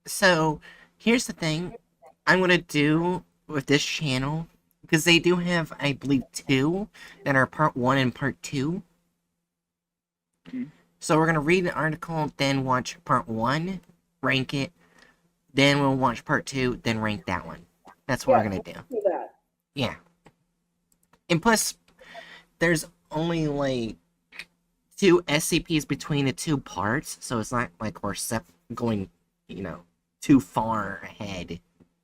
So, here's the thing I'm gonna do with this channel, because they do have, I believe, two that are part one and part two. So we're gonna read an article, then watch part one, rank it, then we'll watch part two, then rank that one. That's what we're gonna do. Do that. Yeah. And plus, there's only like two SCPs between the two parts, so it's not like we're going, too far ahead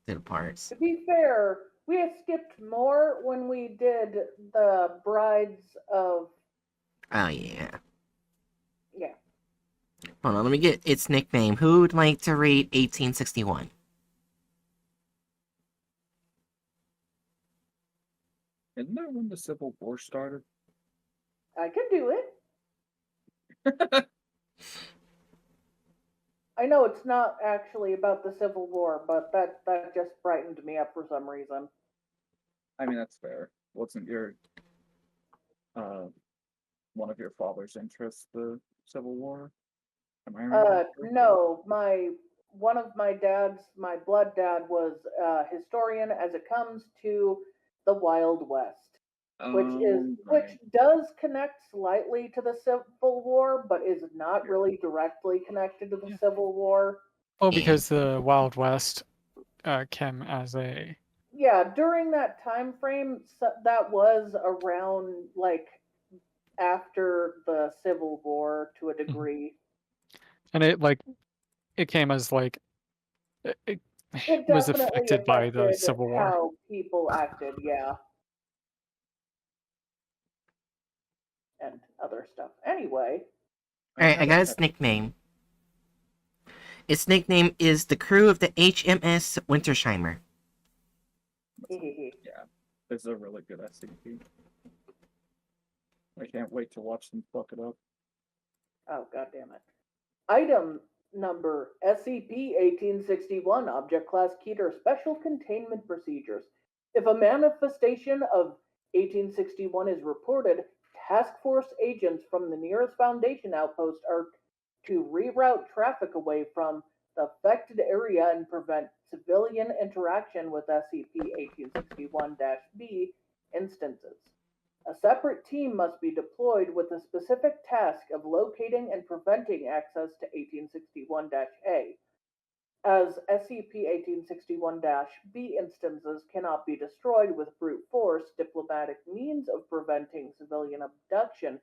to the parts. To be fair, we have skipped more when we did the Brides of. Oh, yeah. Yeah. Hold on, let me get its nickname. Who'd like to read 1861? Isn't that when the Civil War started? I can do it. I know it's not actually about the Civil War, but that just brightened me up for some reason. I mean, that's fair. Wasn't your one of your father's interests the Civil War? Am I right? No, one of my blood dad was a historian as it comes to the Wild West, which does connect slightly to the Civil War, but is not really directly connected to the Civil War. Well, because the Wild West came as a... Yeah, during that time frame, that was around, like, after the Civil War to a degree. And it came as, like, it was affected by the Civil War. How people acted, yeah. And other stuff. Anyway. Alright, I got its nickname. Its nickname is the crew of the HMS Wintersheimer. Yeah, this is a really good SCP. I can't wait to watch them fuck it up. Oh, god damn it. Item number SCP-1861, Object Class Keter, Special Containment Procedures. If a manifestation of 1861 is reported, task force agents from the nearest Foundation outpost are to reroute traffic away from the affected area and prevent civilian interaction with SCP-1861-B instances. A separate team must be deployed with the specific task of locating and preventing access to 1861-A. As SCP-1861-B instances cannot be destroyed with brute force, diplomatic means of preventing civilian abduction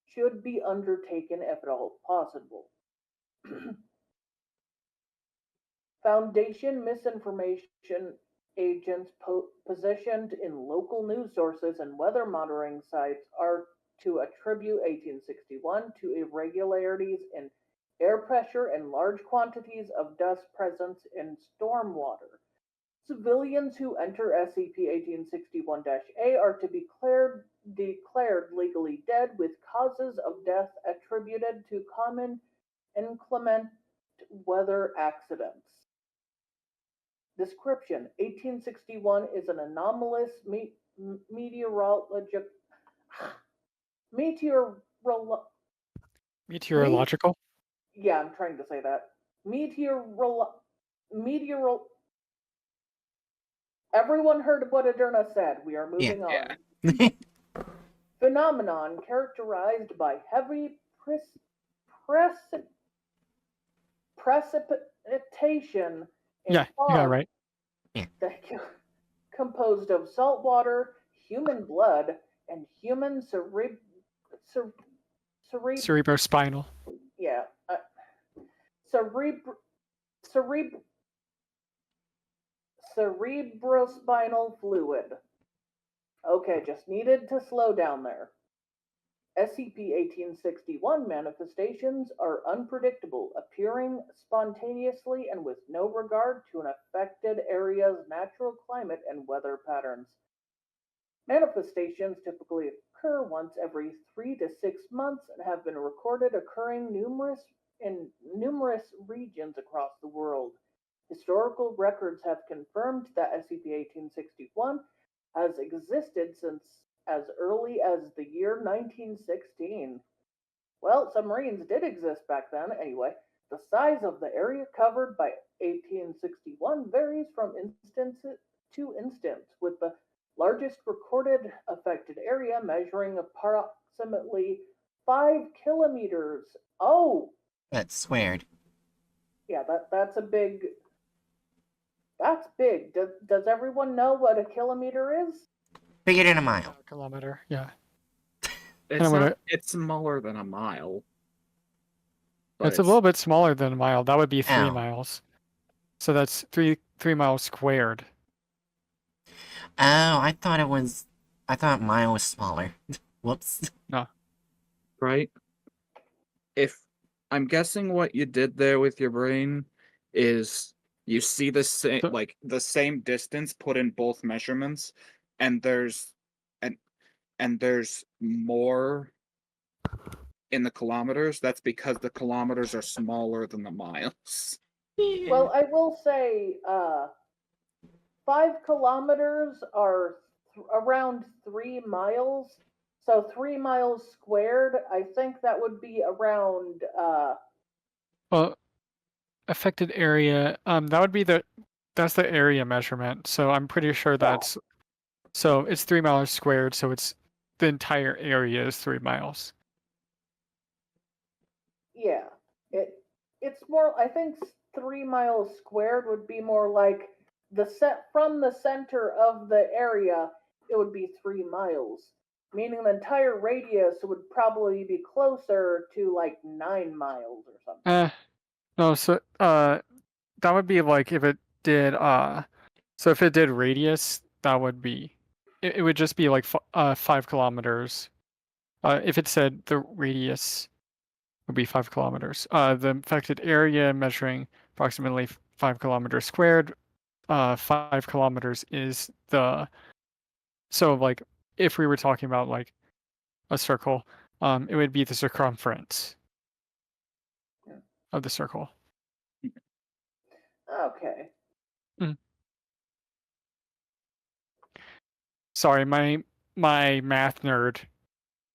should be undertaken if at all possible. Foundation misinformation agents positioned in local news sources and weather monitoring sites are to attribute 1861 to irregularities in air pressure and large quantities of dust presence in storm water. Civilians who enter SCP-1861-A are to be declared legally dead with causes of death attributed to common inclement weather accidents. Description: 1861 is an anomalous meteorological. Yeah, I'm trying to say that. Everyone heard what Aderna said. We are moving on. Phenomenon characterized by heavy precipitation. Yeah, you got it right. Yeah. Thank you. Composed of salt water, human blood, and human cerebrospinal. Yeah. Cerebrospinal fluid. Okay, just needed to slow down there. SCP-1861 manifestations are unpredictable, appearing spontaneously and with no regard to an affected area's natural climate and weather patterns. Manifestations typically occur once every 3 to 6 months and have been recorded occurring in numerous regions across the world. Historical records have confirmed that SCP-1861 has existed since as early as the year 1916. Well, submarines did exist back then, anyway. The size of the area covered by 1861 varies from instance to instance, with the largest recorded affected area measuring approximately 5 kilometers. Oh, That's squared. yeah, that's a big. That's big. Does everyone know what a kilometer is? Bigger than a mile. A kilometer, yeah. It's what not. I- It's smaller than a mile. But It's a little bit smaller than a mile. That would be 3 Ow. miles. So that's three miles squared. Oh, I thought mile was smaller. Whoops. right? If I'm guessing what you did there with your brain is you see the same So- like the same distance put in both measurements, and there's there's more in the kilometers. That's because the kilometers are smaller than the miles. Well, I will say 5 kilometers are around 3 miles. So 3 miles squared, I think that would be around Well, affected area. That would be that's the area measurement. So I'm pretty sure that's. So it's 3 miles squared. So it's the entire area is 3 miles. yeah. It's more, I think 3 miles squared would be more like the set from the center of the area, it would be 3 miles. Meaning the entire radius would probably be closer to like 9 miles or something. No. So that would be like if it did so if it did radius, that would be it would just be like 5 kilometers. If it said the radius would be 5 kilometers. The affected area measuring approximately 5 kilometers squared. 5 kilometers is the so like if we were talking about like a circle, it would be the circumference of the circle. Okay. Sorry, my math nerd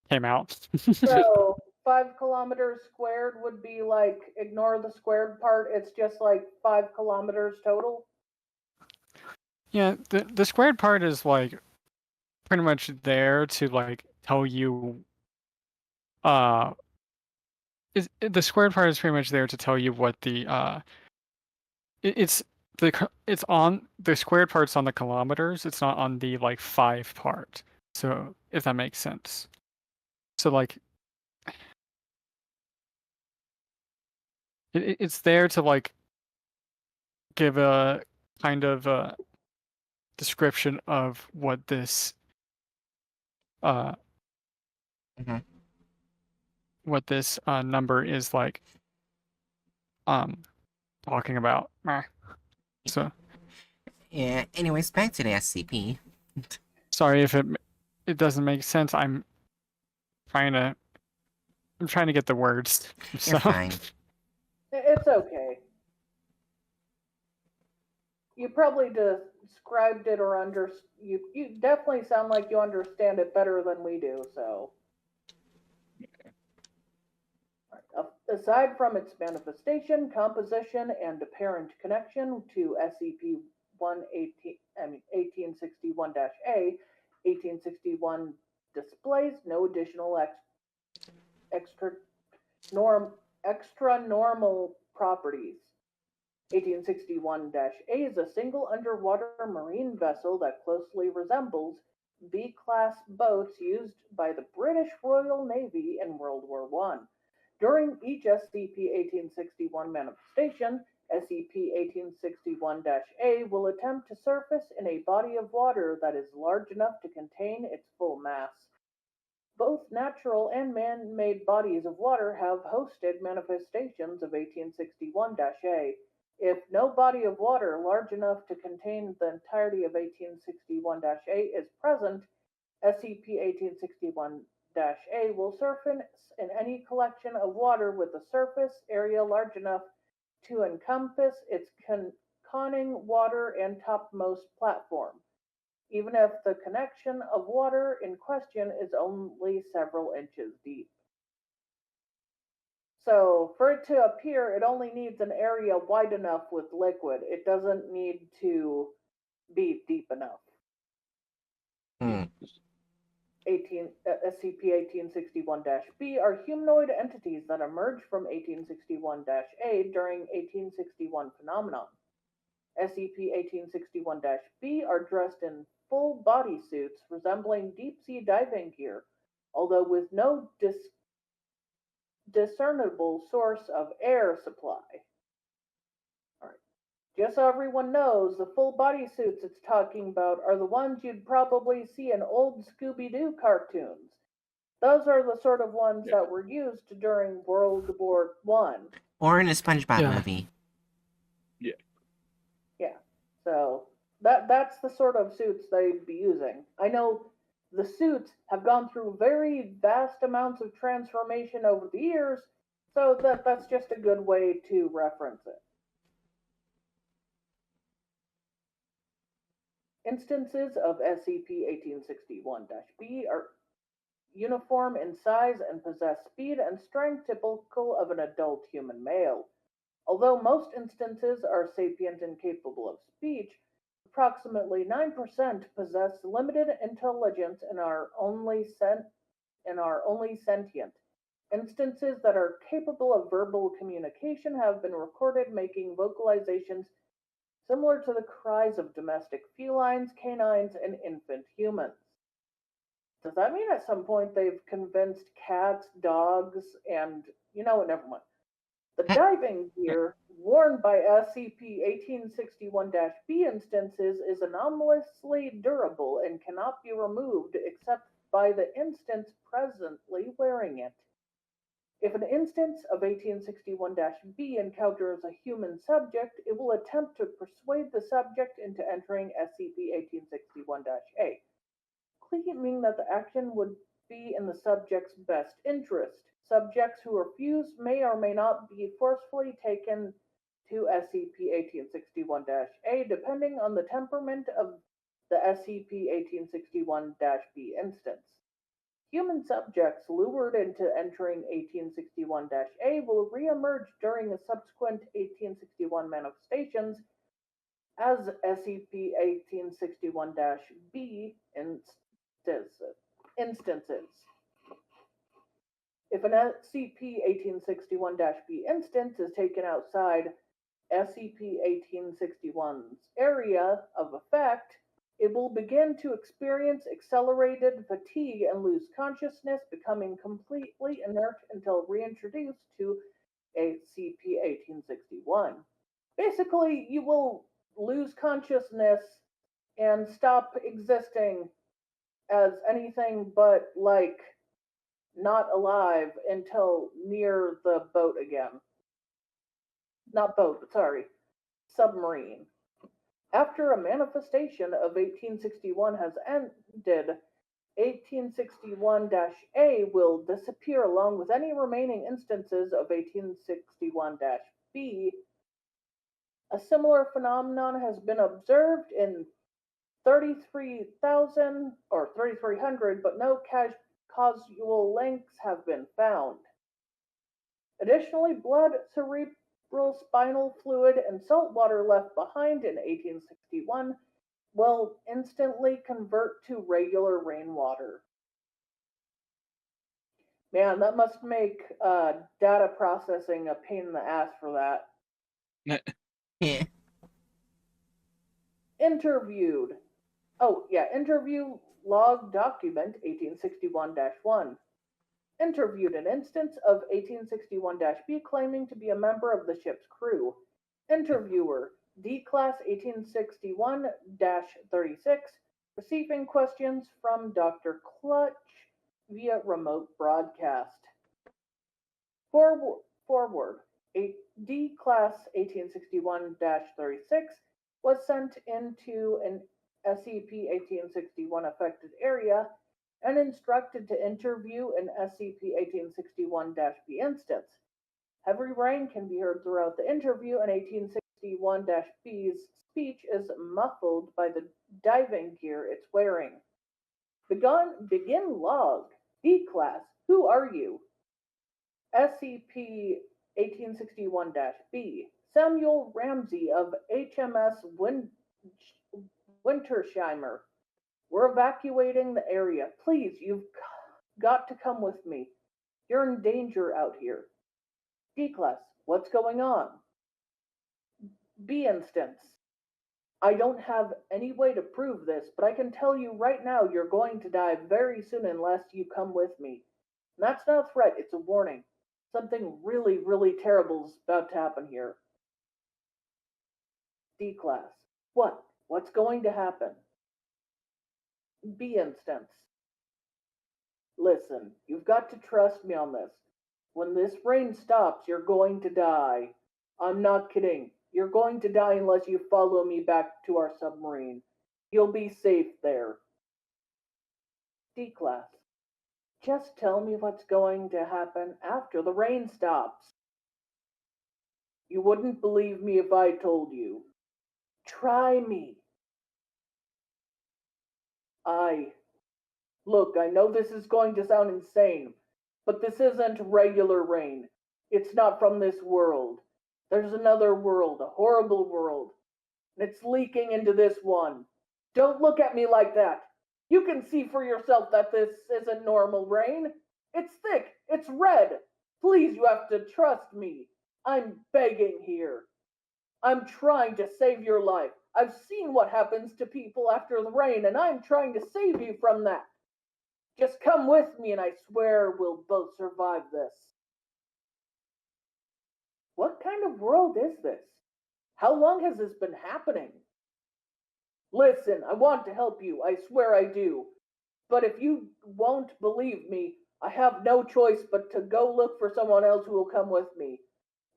came out. So 5 kilometers squared would be like, ignore the squared part, it's just like 5 kilometers total. Yeah, the squared part is like pretty much there to like tell you the squared part is pretty much there to tell you what the it's on the squared part's on the kilometers, it's not on the like 5 part. So if that makes sense. So like it's there to like give a kind of a description of what this Mhm. what this number is like talking about. So Yeah, anyways, back to the SCP. sorry if it doesn't make sense. I'm trying to get the words. You're So fine. It's okay. You probably described it or you definitely sound like you understand it better than we do, so. Aside from its manifestation, composition, and apparent connection to SCP-1861-A, 1861 displays no additional extra normal properties. 1861-A is a single underwater marine vessel that closely resembles B-class boats used by the British Royal Navy in World War I. During each SCP-1861 manifestation, SCP-1861-A will attempt to surface in a body of water that is large enough to contain its full mass. Both natural and man-made bodies of water have hosted manifestations of 1861-A. If no body of water large enough to contain the entirety of 1861-A is present, SCP-1861-A will surface in any collection of water with a surface area large enough to encompass its conning water and topmost platform, even if the connection of water in question is only several inches deep. So for it to appear, it only needs an area wide enough with liquid. It doesn't need to be deep enough. Hmm. SCP-1861-B are humanoid entities that emerged from 1861-A during 1861 phenomenon. SCP-1861-B are dressed in full body suits resembling deep-sea diving gear, although with no discernible source of air supply. Alright. Just so everyone knows, the full body suits it's talking about are the ones you'd probably see in old Scooby-Doo cartoons. Those are the sort of ones that were used during World War I. Or in a SpongeBob Yeah. movie. Yeah. So that's the sort of suits they'd be using. I know the suits have gone through very vast amounts of transformation over the years, so that's just a good way to reference it. Instances of SCP-1861-B are uniform in size and possess speed and strength typical of an adult human male. Although most instances are sapient and capable of speech, approximately 9% possess limited intelligence and are only sentient. Instances that are capable of verbal communication have been recorded, making vocalizations similar to the cries of domestic felines, canines, and infant humans. Does that mean at some point they've convinced cats, dogs, and you know what, never mind. The diving gear worn by SCP-1861-B instances is anomalously durable and cannot be removed except by the instance presently wearing it. If an instance of 1861-B encounters a human subject, it will attempt to persuade the subject into entering SCP-1861-A, claiming that the action would be in the subject's best interest. Subjects who refuse may or may not be forcefully taken to SCP-1861-A, depending on the temperament of the SCP-1861-B instance. Human subjects lured into entering 1861-A will re-emerge during the subsequent 1861 manifestations as SCP-1861-B instances. If an SCP-1861-B instance is taken outside SCP-1861's area of effect, it will begin to experience accelerated fatigue and lose consciousness, becoming completely inert until reintroduced to SCP-1861. Basically, you will lose consciousness and stop existing as anything but, like, not alive until near the boat again. Not boat, but sorry, submarine. After a manifestation of 1861 has ended, 1861-A will disappear along with any remaining instances of 1861-B. A similar phenomenon has been observed in 33,000 or 3,300, but no causal links have been found. Additionally, blood, cerebral spinal fluid, and salt water left behind in 1861 will instantly convert to regular rainwater. Man, that must make data processing a pain in the ass for that. Yeah. Interviewed. Oh, yeah, interview log document 1861-1. Interviewed an instance of 1861-B claiming to be a member of the ship's crew. Interviewer, D-Class 1861-36, receiving questions from Dr. Clutch via remote broadcast. Forward, a D-Class 1861-36 was sent into an SCP-1861 affected area and instructed to interview an SCP-1861-B instance. Heavy rain can be heard throughout the interview, and 1861-B's speech is muffled by the diving gear it's wearing. Begin log. D-Class, who are you? SCP 1861-B, Samuel Ramsey of HMS Wintersheimer. We're evacuating the area. Please, you've got to come with me. You're in danger out here. D-Class, what's going on? B instance. I don't have any way to prove this, but I can tell you right now you're going to die very soon unless you come with me. And that's not a threat, it's a warning. Something really, really terrible is about to happen here. D-Class. What? What's going to happen? B instance. Listen, you've got to trust me on this. When this rain stops, you're going to die. I'm not kidding. You're going to die unless you follow me back to our submarine. You'll be safe there. D-Class. Just tell me what's going to happen after the rain stops. You wouldn't believe me if I told you. Try me. Look, I know this is going to sound insane, but this isn't regular rain. It's not from this world. There's another world, a horrible world, and it's leaking into this one. Don't look at me like that. You can see for yourself that this isn't normal rain. It's thick, it's red. Please, you have to trust me. I'm begging here. I'm trying to save your life. I've seen what happens to people after the rain, and I'm trying to save you from that. Just come with me, and I swear we'll both survive this. What kind of world is this? How long has this been happening? Listen, I want to help you, I swear I do. But if you won't believe me, I have no choice but to go look for someone else who will come with me.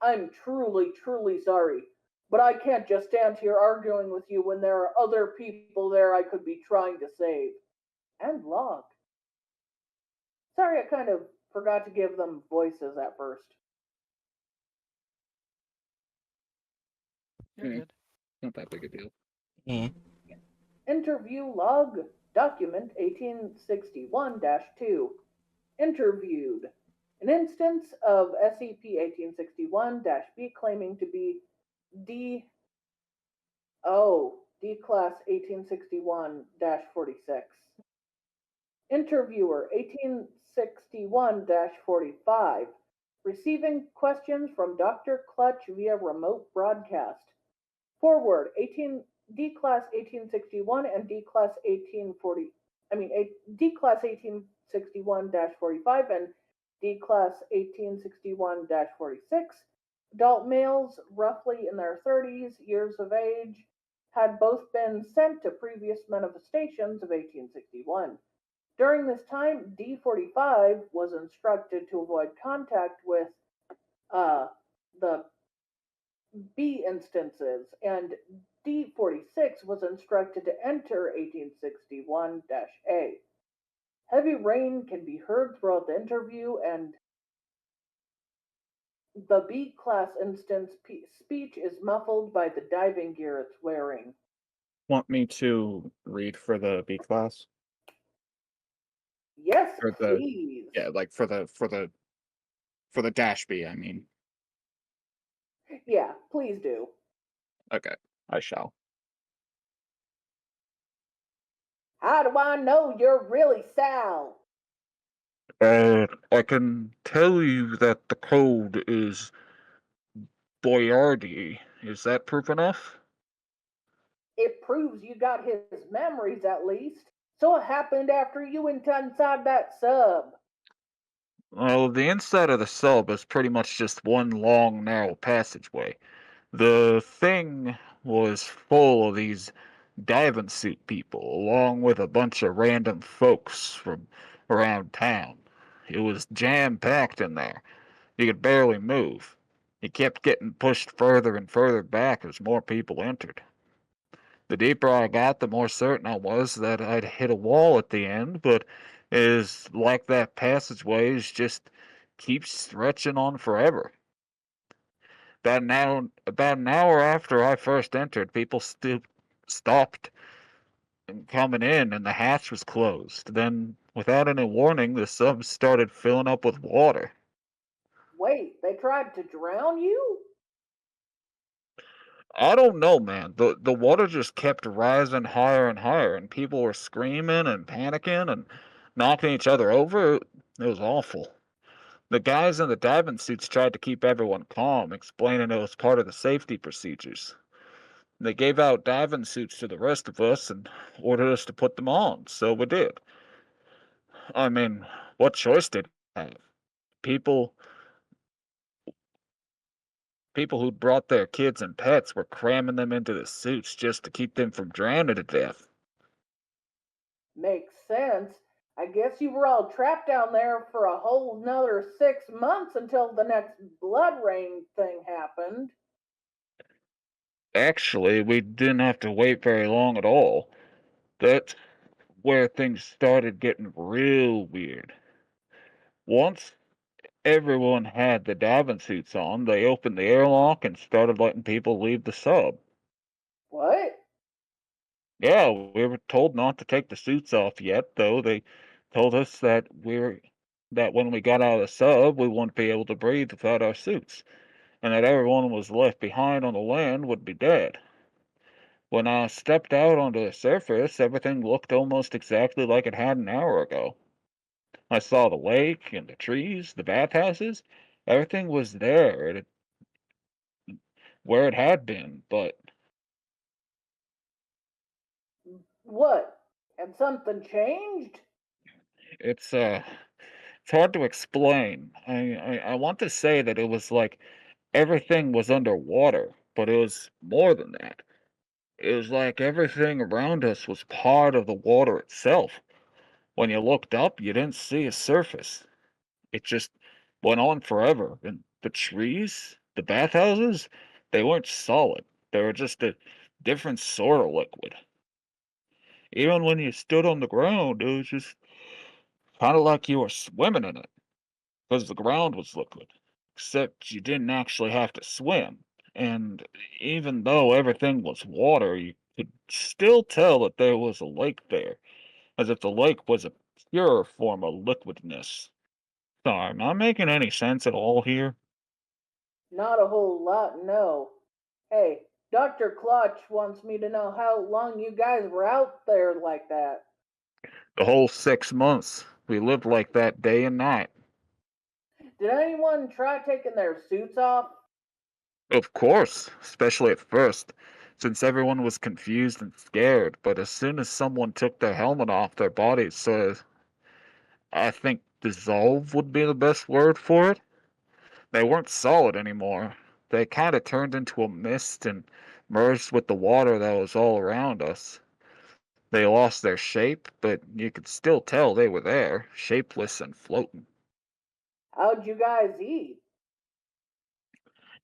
I'm truly, truly sorry, but I can't just stand here arguing with you when there are other people there I could be trying to save. And log. Sorry, I kind of forgot to give them voices at first. You're Yeah. good. Not that big a deal. Yeah. Interview log, document 1861-2. Interviewed. An instance of SCP 1861-B claiming to be D-Class 1861-46. Interviewer 1861-45. Receiving questions from Dr. Clutch via remote broadcast. Forward D-Class 1861 and D-Class 1861-45 and D-Class 1861-46. Adult males, roughly in their 30s years of age, had both been sent to previous manifestations of 1861. During this time, D-45 was instructed to avoid contact with the B instances, and D-46 was instructed to enter 1861-A. Heavy rain can be heard throughout the interview, and the B-class instance speech is muffled by the diving gear it's wearing. Want me to read for the B class? Yes, For the please. yeah, like for the dash B, I mean. Yeah, please do. Okay, I shall. How do I know you're really Sal? I can tell you that the code is Boyardi. Is that proof enough? It proves you got his memories at least. So it happened after you went inside that sub. Well, the inside of the sub is pretty much just one long, narrow passageway. The thing was full of these diving suit people, along with a bunch of random folks from around town. It was jam-packed in there. You could barely move. It kept getting pushed further and further back as more people entered. The deeper I got, the more certain I was that I'd hit a wall at the end, but is like that passageway is just keeps stretching on forever. About an hour after I first entered, people still stopped coming in and the hatch was closed. Then, without any warning, the sub started filling up with water. Wait, they tried to drown you? I don't know, man. The water just kept rising higher and higher, and people were screaming and panicking and knocking each other over. It was awful. The guys in the diving suits tried to keep everyone calm, explaining it was part of the safety procedures. They gave out diving suits to the rest of us and ordered us to put them on, so we did. I mean, what choice did we have? People people who'd brought their kids and pets were cramming them into the suits just to keep them from drowning to death. Makes sense. I guess you were all trapped down there for a whole another 6 months until the next blood rain thing happened. Actually, we didn't have to wait very long at all. That's where things started getting real weird. Once everyone had the diving suits on, they opened the airlock and started letting people leave the sub. What? Yeah, we were told not to take the suits off yet, though. They told us that when we got out of the sub, we wouldn't be able to breathe without our suits, and that everyone who was left behind on the land would be dead. When I stepped out onto the surface, everything looked almost exactly like it had an hour ago. I saw the lake and the trees, the bathhouses. Everything was there where it had been, but What? Had something changed? it's it's hard to explain. I want to say that it was like everything was underwater, but it was more than that. It was like everything around us was part of the water itself. When you looked up, you didn't see a surface. It just went on forever. And the trees, the bathhouses, they weren't solid. They were just a different sort of liquid. Even when you stood on the ground, it was just kind of like you were swimming in it, because the ground was liquid. Except you didn't actually have to swim. And even though everything was water, you could still tell that there was a lake there, as if the lake was a pure form of liquidness. Sorry, am I making any sense at all here? Not a whole lot, no. Hey, Dr. Clutch wants me to know how long you guys were out there like that. The whole 6 months, we lived like that day and night. Did anyone try taking their suits off? Of course, especially at first, since everyone was confused and scared, but as soon as someone took their helmet off, their bodies sort of, I think, dissolve would be the best word for it. They weren't solid anymore. They kind of turned into a mist and merged with the water that was all around us. They lost their shape, but you could still tell they were there, shapeless and floating. How'd you guys eat?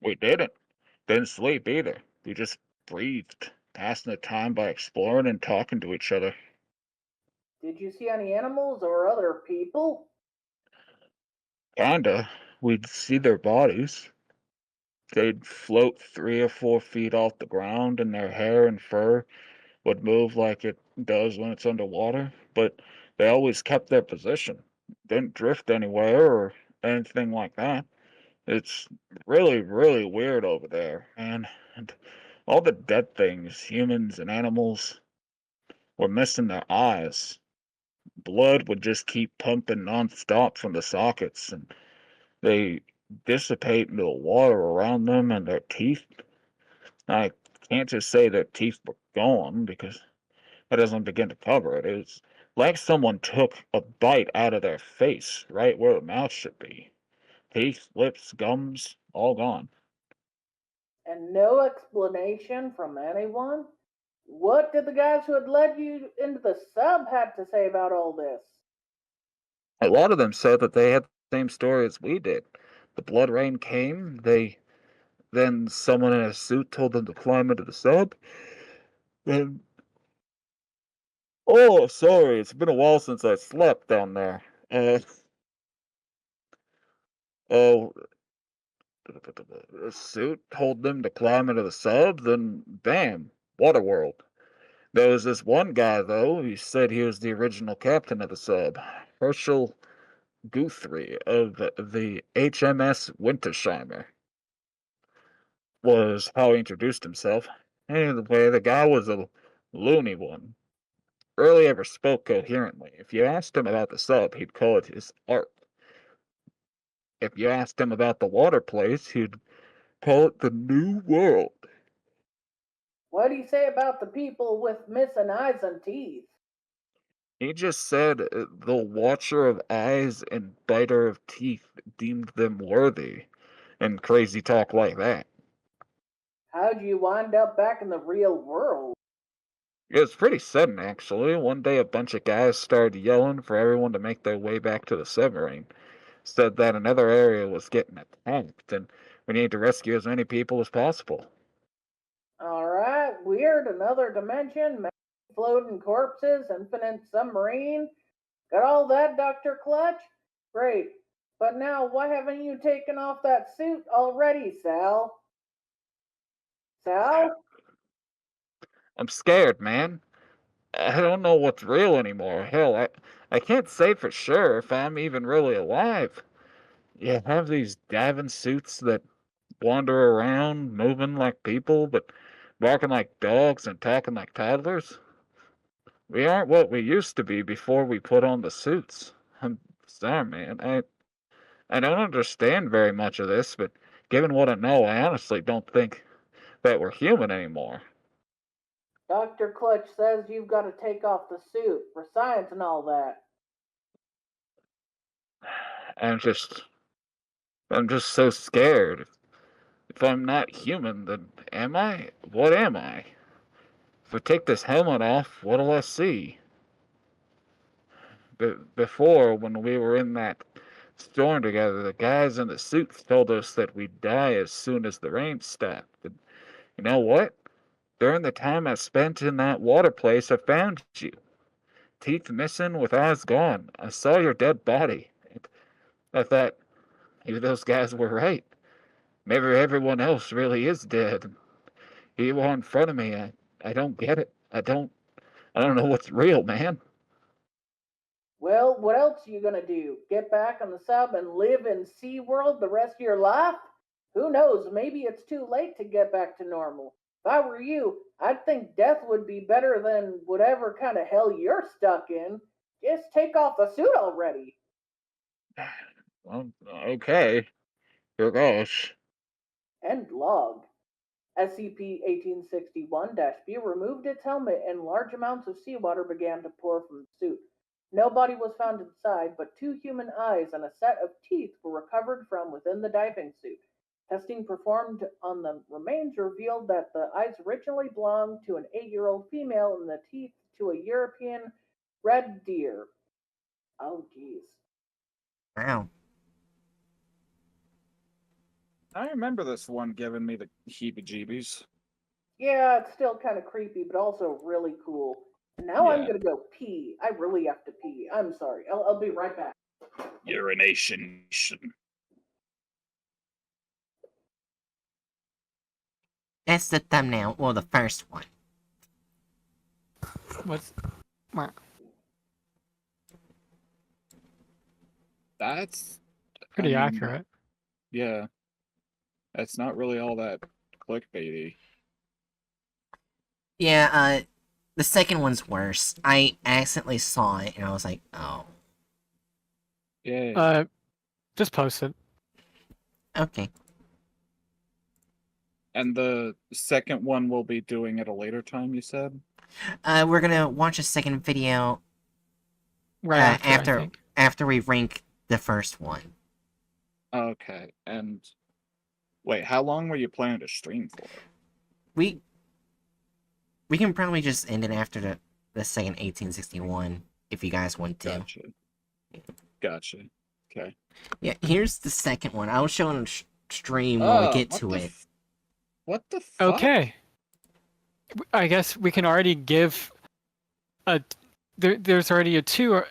We didn't sleep either. We just breathed, passing the time by exploring and talking to each other. Did you see any animals or other people? Kinda. We'd see their bodies. They'd float 3 or 4 feet off the ground, and their hair and fur would move like it does when it's underwater, but they always kept their position. Didn't drift anywhere or anything like that. It's really, really weird over there, man. And all the dead things, humans and animals, were missing their eyes. Blood would just keep pumping nonstop from the sockets, and they dissipate into the water around them, and their teeth. I can't just say their teeth were gone because that doesn't begin to cover it. It's like someone took a bite out of their face, right where the mouth should be. Teeth, lips, gums, all gone. And no explanation from anyone? What did the guys who had led you into the sub have to say about all this? A lot of them said that they had the same story as we did. The blood rain came, then someone in a suit told them to climb into the sub. Then oh, sorry, it's been a while since I slept down there. Oh, the suit told them to climb into the sub, then bam, Waterworld. There was this one guy, though, he said he was the original captain of the sub. Herschel, Guthrie of the HMS Wintersheimer was how he introduced himself. Anyway, the guy was a loony one. Rarely ever spoke coherently. If you asked him about the sub, he'd call it his art. If you asked him about the water place, he'd call it the New World. What do you say about the people with missing eyes and teeth? He just said the watcher of eyes and biter of teeth deemed them worthy, and crazy talk like that. How'd you wind up back in the real world? It was pretty sudden, actually. One day, a bunch of guys started yelling for everyone to make their way back to the submarine. Said that another area was getting attacked, and we need to rescue as many people as possible. Alright, weird, another dimension, floating corpses, infinite submarine. Got all that, Dr. Clutch? Great. But now, why haven't you taken off that suit already, Sal? Sal? I'm scared, man. I don't know what's real anymore. Hell, I can't say for sure if I'm even really alive. You have these diving suits that wander around, moving like people, but barking like dogs and talking like toddlers. We aren't what we used to be before we put on the suits. I'm sorry, man. I don't understand very much of this, but given what I know, I honestly don't think that we're human anymore. Dr. Clutch says you've got to take off the suit for science and all that. I'm just so scared. If I'm not human, then am I? What am I? If I take this helmet off, what'll I see? Before, when we were in that storm together, the guys in the suits told us that we'd die as soon as the rain stopped. And you know what? During the time I spent in that water place, I found you. Teeth missing, with eyes gone. I saw your dead body. I thought, maybe those guys were right. Maybe everyone else really is dead. You are in front of me. I don't get it. I don't know what's real, man. Well, what else are you gonna do? Get back on the sub and live in SeaWorld the rest of your life? Who knows? Maybe it's too late to get back to normal. If I were you, I'd think death would be better than whatever kind of hell you're stuck in. Just take off the suit already. Well, okay. Here goes. End log. SCP-1861-B removed its helmet and large amounts of seawater began to pour from the suit. Nobody was found inside, but 2 human eyes and a set of teeth were recovered from within the diving suit. Testing performed on the remains revealed that the eyes originally belonged to an 8-year-old female and the teeth to a European red deer. Oh, geez. Wow. I remember this one giving me the heebie-jeebies. Yeah, it's still kind of creepy, but also really cool. And now I'm Yeah. gonna go pee. I really have to pee. I'm sorry. I'll be right back. Urination. That's the thumbnail. Well, the first one. What's That's pretty I mean, accurate? Yeah. That's not really all that clickbaity. Yeah, the second one's worse. I accidentally saw it, and I was like, oh. Yeah. Just post it. Okay. And the second one will be doing at a later time, you said? We're gonna watch a second video Right after, I think. after we rank the first one. Okay. And wait, how long were you planning to stream for? We can probably just end it after the second 1861 if you guys want to. Gotcha. Okay. Yeah, here's the second one. I'll show it on stream when we get what to the it. What the fuck? Okay. I guess we can already give a. There's already a 2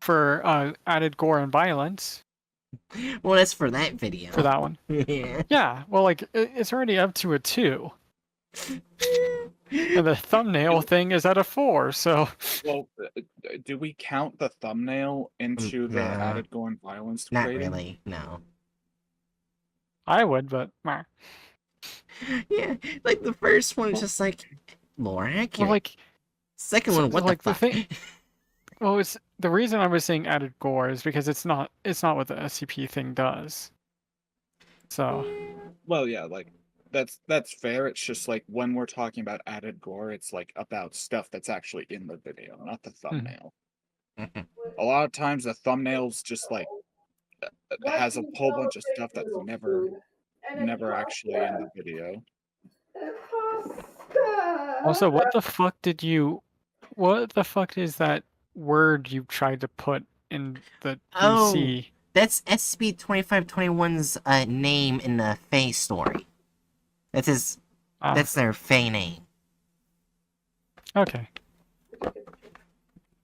for added gore and violence Well, that's for that video. for that one. Yeah. Yeah, well, like it's already up to a 2. And the thumbnail thing is at a 4, so Well, do we count the thumbnail into the Nah. added gore and violence Not rating? really, no. I would, but meh. Yeah, like the first one is just like more Well, accurate. like, Second so, one, what like, the the fuck? thing- well, it's the reason I was saying added gore is because it's not what the SCP thing does. So Well, yeah, like that's fair. It's just like when we're talking about added gore, it's like about stuff that's actually in the video, not the thumbnail. Mhm. A lot of times the thumbnail's just like has a whole bunch of stuff that's never actually in the video. also, what the fuck is that word you tried to put in the Oh, DC? that's SCP-2521's name in the Fae story. That's his. Ah, That's their Fae name. okay.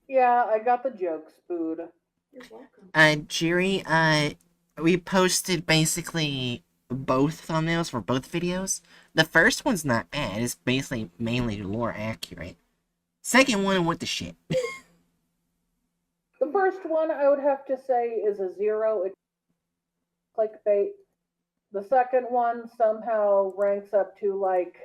Yeah, I got the joke, Spood. You're welcome. Jiri, we posted basically both thumbnails for both videos. The first one's not bad. It's basically mainly lore accurate. Second one, what the shit? The first one I would have to say is a 0. It's clickbait. The second one somehow ranks up to like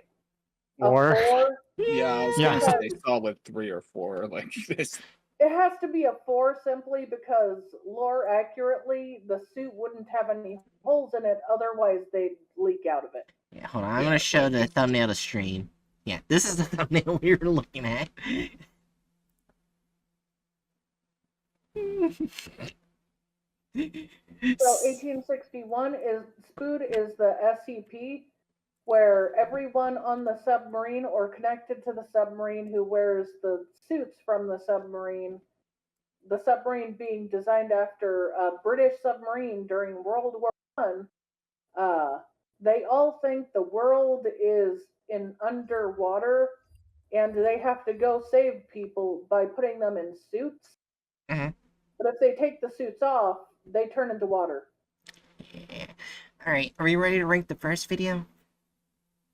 a Or 4. Yeah, I was Yeah. gonna say solid 3 or 4. Like this. It has to be a 4 simply because lore accurately, the suit wouldn't have any holes in it, otherwise they'd leak out of it. Yeah, hold on. I'm Yeah, gonna show like the thumbnail to stream. Yeah, this is the thumbnail we were looking at. So 1861 is Spood is the SCP where everyone on the submarine or connected to the submarine who wears the suits from the submarine being designed after a British submarine during World War One, they all think the world is in underwater and they have to go save people by putting them in suits. Mhm. But if they take the suits off, they turn into water. Yeah. Alright, are we ready to rank the first video?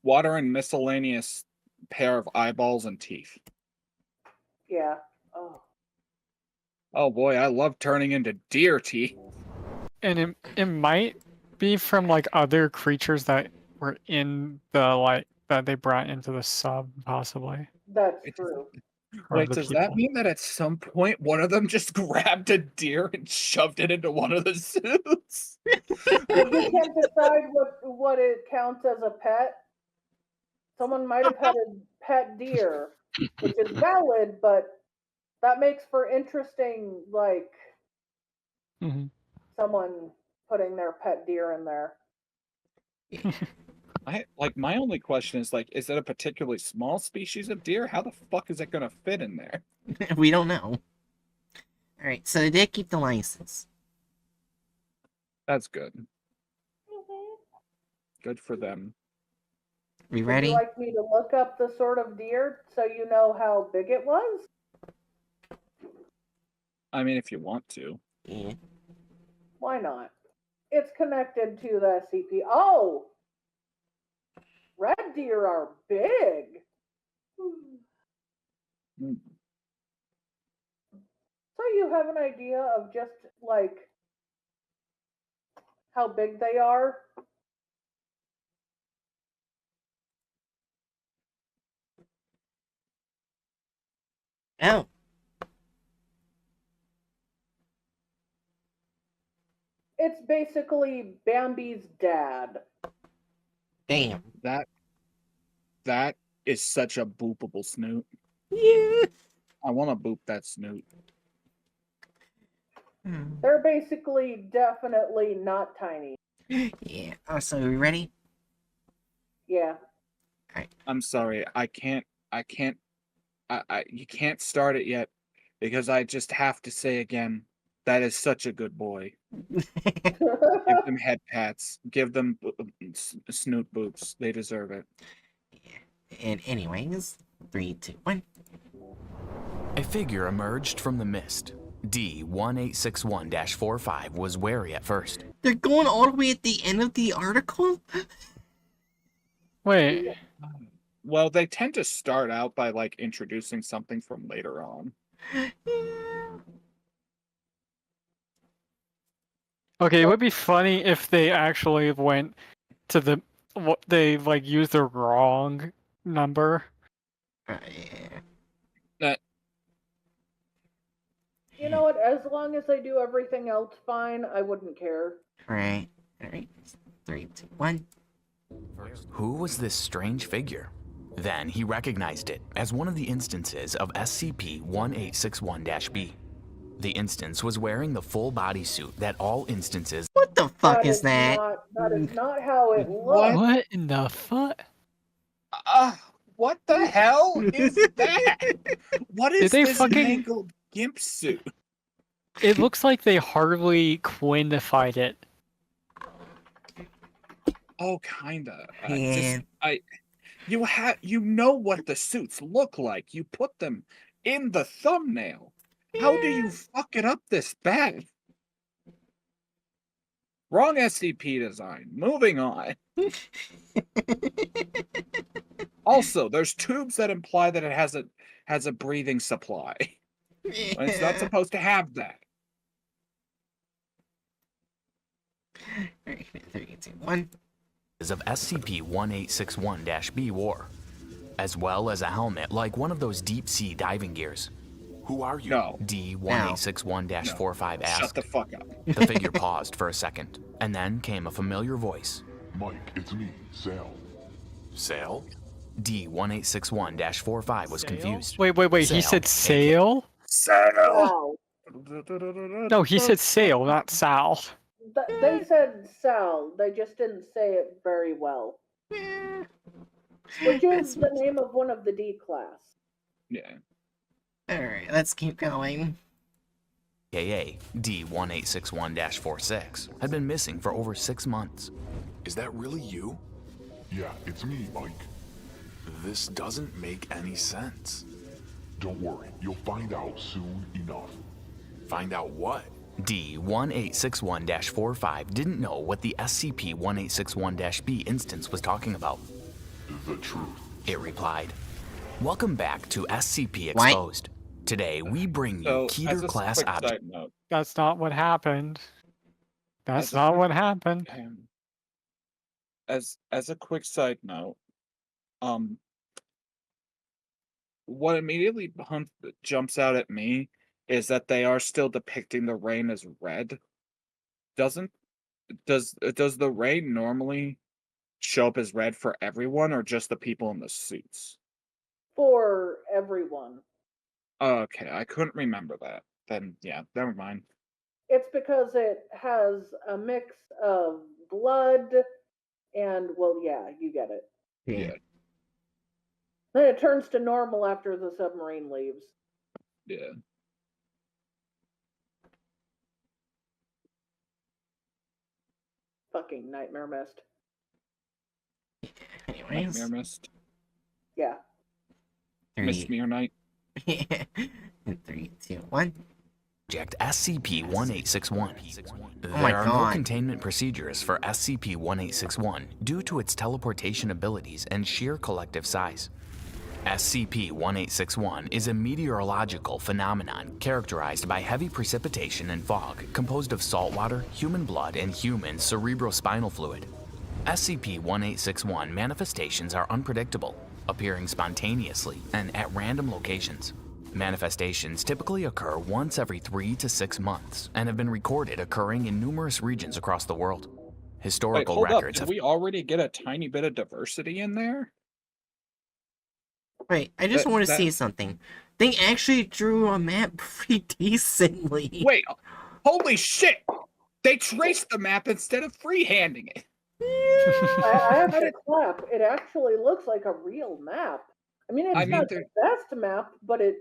Water and miscellaneous pair of eyeballs and teeth. Yeah. Oh. Oh boy, I love turning into deer teeth. and it might be from like other creatures that were in the like that they brought into the sub, possibly. That's It true. Or Wait, the does people. that mean that at some point one of them just grabbed a deer and shoved it into one of the suits? If we can't decide what it counts as a pet, someone might have had a pet deer, which is valid, but that makes for interesting, like, Mhm. someone putting their pet deer in there. My only question is like, is it a particularly small species of deer? How the fuck is it gonna fit in there? We don't know. Alright, so they did keep the license. That's good. Good for them. We Would ready? you like me to look up the sort of deer so you know how big it was? I mean, if you want to. Yeah. Why not? It's connected to the SCP. Oh! Red deer are big! Hmm. So you have an idea of just, like, how big they are? Oh, It's basically Bambi's dad. damn. That is such a boopable snoot. Yeah. I want to boop that snoot. They're basically definitely not tiny. Yeah. Oh, so are we ready? Yeah. I'm sorry, you can't start it yet because I just have to say again, that is such a good boy. Give them head pats. Give them snoot boops. They deserve it. And anyways, 3, 2, 1. A figure emerged from the mist. D1861-45 was wary at first. They're going all the way at the end of the article? Wait, Well, they tend to start out by like introducing something from later on. Okay, it would be funny if they actually went to the what they like used the wrong number. Yeah. You know what? As long as they do everything else fine, I wouldn't care. Right. Alright. 3, 2, 1. Who was this strange figure? Then he recognized it as one of the instances of SCP-1861-B. The instance was wearing the full bodysuit that all instances. What the fuck is that? That is not how it looks. What in the fuck? What the hell is that? What is Did they this fucking- mangled gimp suit? It looks like they Harley Quinnified it. Oh, kinda. Yeah. You know what the suits look like. You put them in the thumbnail. How do you fuck it up this bad? Wrong SCP design. Moving on. Also, there's tubes that imply that it has a breathing supply. When it's not supposed to have that. 3, 2, 1. Of SCP-1861-B wore, as well as a helmet like one of those deep-sea diving gears. Who are you? No. D-1861-45 asked. Shut the fuck up. The figure paused for a second, and then came a familiar voice. Mike, it's me, Sal. Sal? D-1861-45 was confused. Wait, he Sail. said sail? Sal. No, he said sail, not Sal. They said Sal. They just didn't say it very well. Which is the name of one of the D class. Yeah. Alright, let's keep going. AKA D-1861-46 had been missing for over 6 months. Is that really you? Yeah, it's me, Mike. This doesn't make any sense. Don't worry, you'll find out soon enough. Find out what? D-1861-45 didn't know what the SCP-1861-B instance was talking about. The truth. It replied, "Welcome back to SCP What? Exposed. Today we bring you So, Keter as a class quick object." side note, That's not what happened. That's As a not quick- what happened. as a quick side note, what immediately jumps out at me is that they are still depicting the rain as red. Does the rain normally show up as red for everyone or just the people in the suits? For everyone. Oh, okay, I couldn't remember that. Then yeah, never mind. It's because it has a mix of blood and, well, yeah, you get it. Yeah. Then it turns to normal after the submarine leaves. Yeah. Fucking Nightmare Mist. Anyways. Nightmare Mist. Yeah. 3, Mist Mirror Night. 3, 2, 1. Object SCP-1861. Oh my There are no God. containment procedures for SCP-1861 due to its teleportation abilities and sheer collective size. SCP-1861 is a meteorological phenomenon characterized by heavy precipitation and fog composed of saltwater, human blood, and human cerebrospinal fluid. SCP-1861 manifestations are unpredictable, appearing spontaneously and at random locations. Manifestations typically occur once every 3 to 6 months and have been recorded occurring in numerous regions across the world. Wait, Historical hold up. records Did have we already get a tiny bit of diversity in there? Wait, I just That- want to that- see something. They actually drew a map pretty decently. Wait, holy shit! They traced the map instead of freehanding it. I have to clap. It actually looks like a real map. I mean, it's not the best map, but it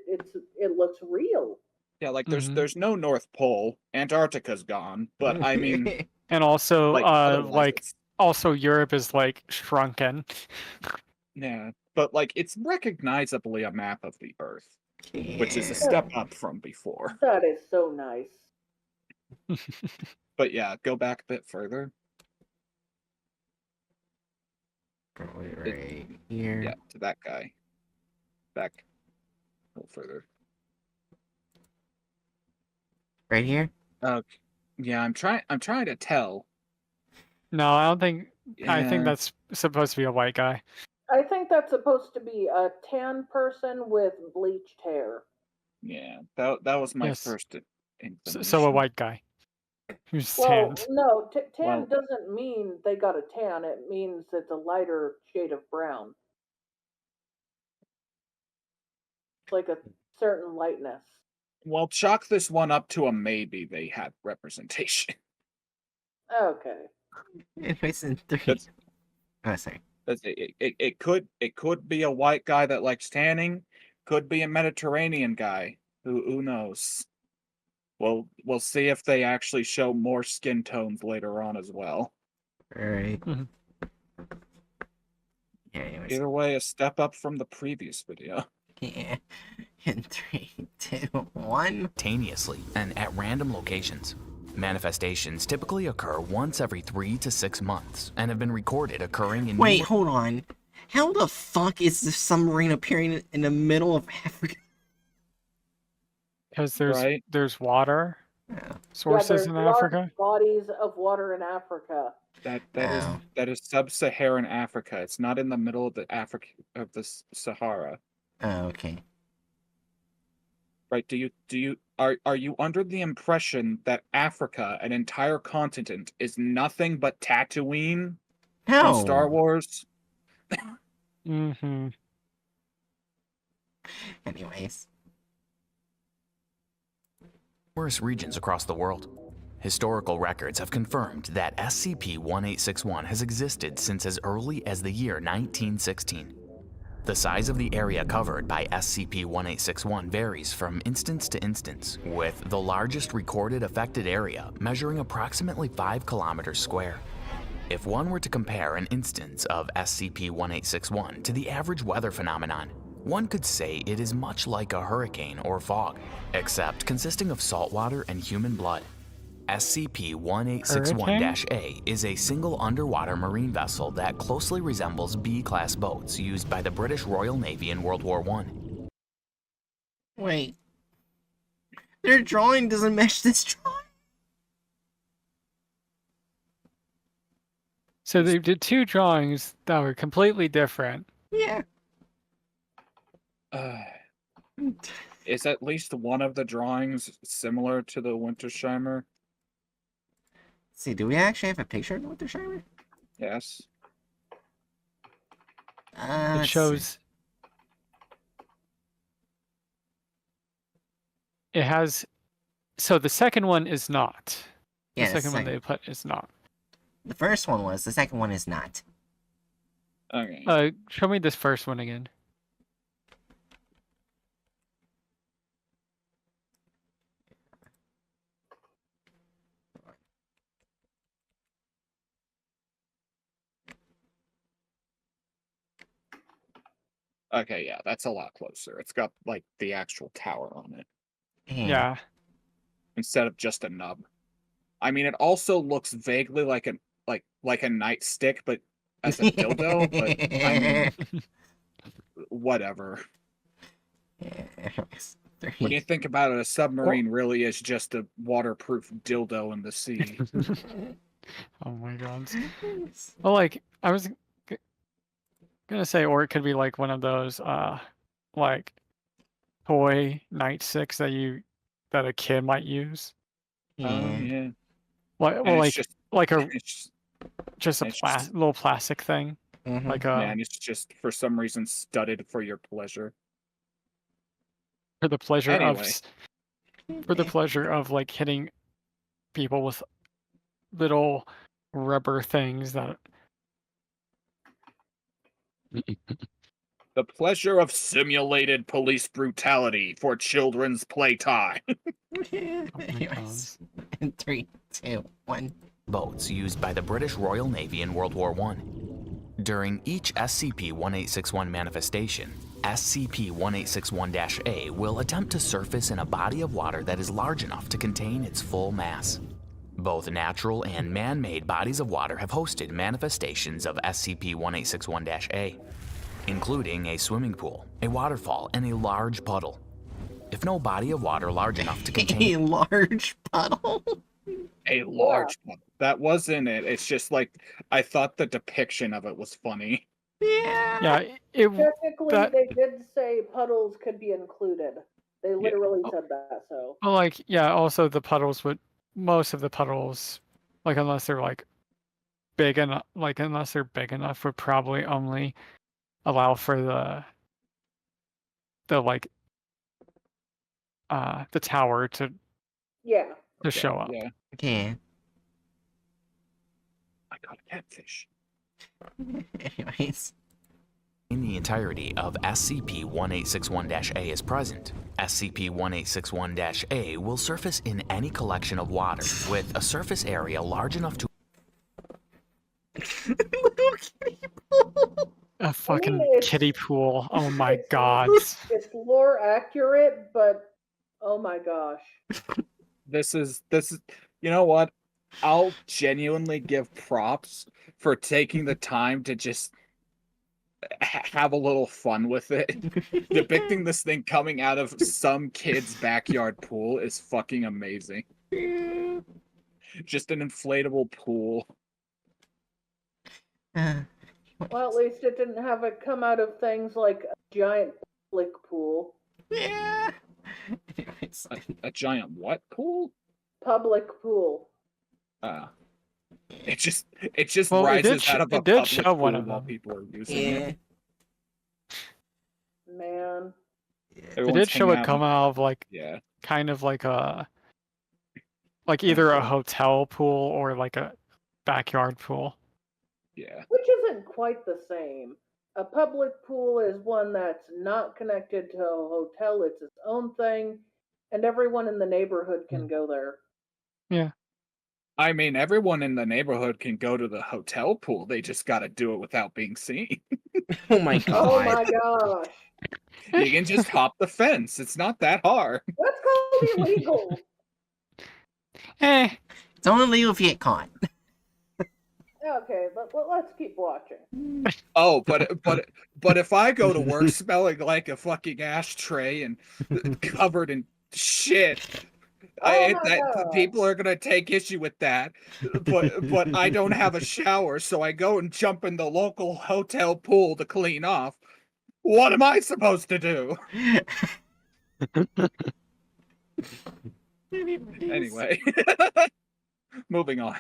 looks real. Yeah, like Mhm. there's no North Pole. Antarctica's gone, but I mean, And also, like, otherwise it's- also Europe is like shrunken. yeah, but like it's recognizably a map of the Earth, which is a step up from before. That is so nice. But yeah, go back a bit further. Right. here. Yeah, to that guy. Back a little further. Right here? Okay. Yeah, I'm trying to tell. No, I don't think. I think Yeah. that's supposed to be a white guy. I think that's supposed to be a tan person with bleached hair. Yeah, that was my Yes. first So a inclination. white guy who's Well, tanned. no, tan Well- doesn't mean they got a tan. It means it's a lighter shade of brown. Like a certain lightness. Well, chalk this one up to a maybe they had representation. Okay. Anyways, in 3. That's- Oh, sorry. It could be a white guy that likes tanning, could be a Mediterranean guy. Who knows? We'll see if they actually show more skin tones later on as well. Alright. Mhm. Yeah, anyways. Either way, a step up from the previous video. Yeah. In 3, 2, 1. Simultaneously and at random locations. Manifestations typically occur once every 3 to 6 months and have been recorded occurring in Wait, hold on. How the fuck is the submarine appearing in the middle of Africa? Because Right. there's water Oh. sources there's in large Africa. bodies of water in Africa. Oh. That is sub-Saharan Africa. It's not in the middle of the Sahara. Oh, okay. Right? Are you under the impression that Africa, an entire continent, is nothing but Tatooine No. from Star Wars? Mm-hmm. Anyways. numerous regions across the world. Historical records have confirmed that SCP-1861 has existed since as early as the year 1916. The size of the area covered by SCP-1861 varies from instance to instance, with the largest recorded affected area measuring approximately 5 kilometers square. If one were to compare an instance of SCP-1861 to the average weather phenomenon, one could say it is much like a hurricane or fog, except consisting of saltwater and human blood. SCP-1861-A is a single underwater marine vessel that closely resembles B-class boats used by the British Royal Navy in World War I. Wait. Their drawing doesn't match this drawing. So they did two drawings that were completely different. Yeah. Is at least one of the drawings similar to the Wintersheimer? See, do we actually have a picture of the Wintersheimer? Yes. It let's shows. see. It has. So the second one is not. Yeah, The second one they put is not. the first one was, the second one is not. Okay. Show me this first one again. Okay, yeah, that's a lot closer. It's got like the actual tower on it Yeah. instead of just a nub. I mean, it also looks vaguely like a nightstick, but as a dildo. But I mean, whatever. When you think about it, a submarine really is just a waterproof dildo in the sea. Oh my god. Well, like I was gonna say, or it could be like one of those like toy nightsticks that a kid might use. Yeah. Well, And like it's just, like a it's just a it's just- little plastic thing, Mhm. like man, it's just for some reason studded for your pleasure. for the pleasure Anyway. of like hitting people with little rubber things that. The pleasure of simulated police brutality for children's playtime. Anyways, in 3, 2, 1. Boats used by the British Royal Navy in World War I. During each SCP-1861 manifestation, SCP-1861-A will attempt to surface in a body of water that is large enough to contain its full mass. Both natural and man-made bodies of water have hosted manifestations of SCP-1861-A. including a swimming pool, a waterfall, and a large puddle. If no body of water large enough to A contain large puddle. A large one. That wasn't it. It's just like I thought the depiction of it was funny. Yeah. Yeah, it Technically, that they did say puddles could be included. They literally Oh. said that, so. well, like yeah. Also, the puddles would most of the puddles, like unless they're like big enough, like unless they're big enough, would probably only allow for the like the tower to Yeah. show up. Yeah. Okay. I got a catfish. Anyways. in the entirety of SCP-1861-A is present. SCP-1861-A will surface in any collection of water with a surface area large enough to Little kitty pool. A fucking it's- kiddie pool. Oh my it's- god. It's lore accurate, but oh my gosh. This is you know what? I'll genuinely give props for taking the time to just have a little fun with it. Depicting this thing coming out of some kid's backyard pool is fucking amazing. Just an inflatable pool. Well, at least it didn't have it come out of things like a giant public pool. Yeah. Anyways. A giant what pool? Public pool. It just Well, it did rises out of a it did public show pool one of while them. people are using Yeah. it. Man. It Everyone's did show hanging it out come out of like Yeah. kind of like either a hotel pool or like a backyard pool. Yeah. Which isn't quite the same. A public pool is one that's not connected to a hotel, it's its own thing, and everyone in the neighborhood can go there. Yeah. I mean, everyone in the neighborhood can go to the hotel pool. They just got to do it without being seen. Oh my Oh god. my gosh. You can just hop the fence. It's not that hard. That's called illegal. It's only legal if you get caught. Okay, let's keep watching. Oh, but if I go to work smelling like a fucking ashtray and covered in shit, people are gonna take issue with that. But I don't have a shower, so I go and jump in the local hotel pool to clean off. What am I supposed to do? Anyway, moving on.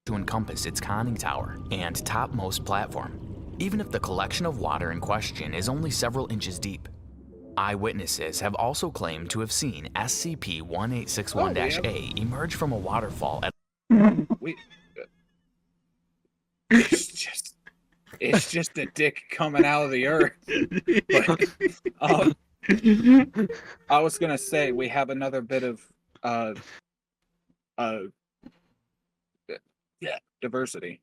to encompass its conning tower and topmost platform, even if the collection of water in question is only several inches deep. Eyewitnesses have also claimed to have seen SCP-1861-A emerge from a waterfall at It's just a dick coming out of the earth. But, I was gonna say we have another bit of diversity.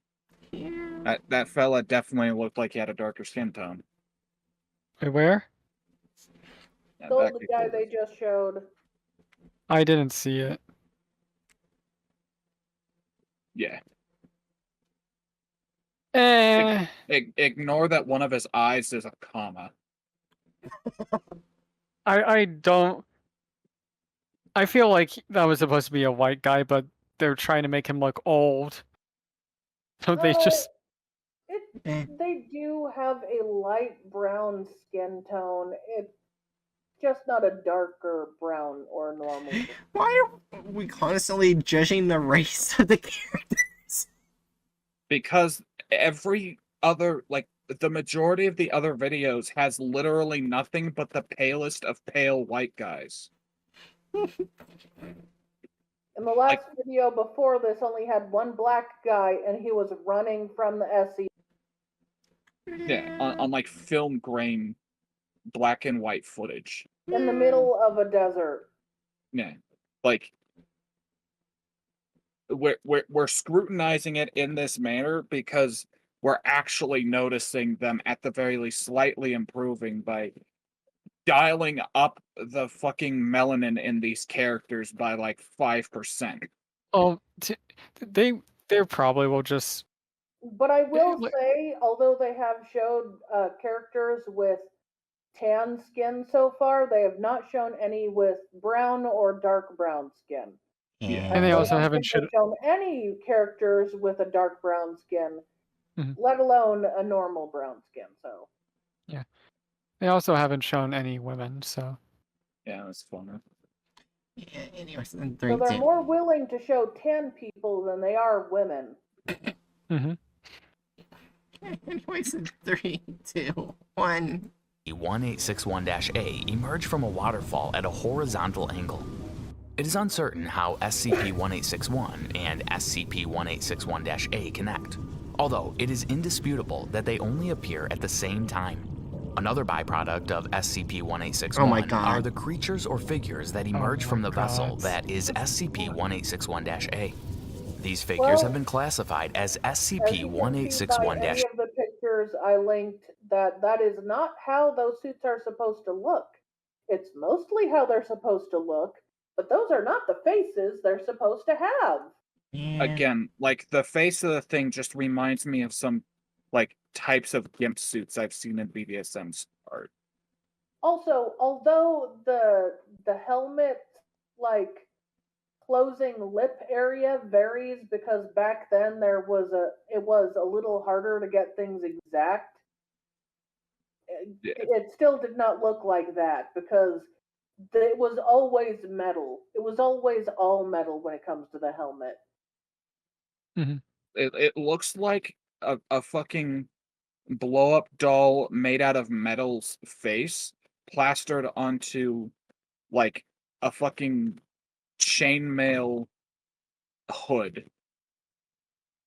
That fella definitely looked like he had a darker skin tone. Wait, where? So Back the guy before. they just showed. I didn't see it. Yeah. Ignore that one of his eyes is a comma. I don't. I feel like that was supposed to be a white guy, but they're trying to make him look old. So they just. They do have a light brown skin tone. It's just not a darker brown or normal. Why are we constantly judging the race of the characters? Because every other, like, the majority of the other videos has literally nothing but the palest of pale white guys. And the last video before this only had one black guy, and he was running from the SCP. Yeah, on like film grain black and white footage. In the middle of a desert. Yeah. Like we're scrutinizing it in this manner because we're actually noticing them at the very least slightly improving by dialing up the fucking melanin in these characters by like 5%. Oh, they probably will just But I will like- say, although they have showed characters with tan skin so far, they have not shown any with brown or dark brown skin. Yeah. And they I also don't haven't think they've shown any characters with a dark brown skin, Mhm. let alone a normal brown skin. So They also haven't shown any women, so Yeah, that's fun. Yeah, anyways, in So 3, they're 2. more willing to show tan people than they are women. Anyways, in 3, 2, 1. 1861-A emerged from a waterfall at a horizontal angle. It is uncertain how SCP-1861 and SCP-1861-A connect, although it is indisputable that they only appear at the same time. Another byproduct of SCP-1861 Oh my God. are the creatures or figures that emerge from my the vessel God. that is SCP-1861-A. These figures have been classified as As you can see by any SCP-1861-A. of the pictures I linked, that is not how those suits are supposed to look. It's mostly how they're supposed to look, but those are not the faces they're supposed to have. Yeah. Again, like the face of the thing just reminds me of some like types of GIMP suits I've seen in BDSM art. Also, although the helmet like closing lip area varies because back then it was a little harder to get things exact. Yeah. It still did not look like that because it was always metal. It was always all metal when it comes to the helmet. It looks like a fucking blow up doll made out of metal's face plastered onto like a fucking chainmail hood.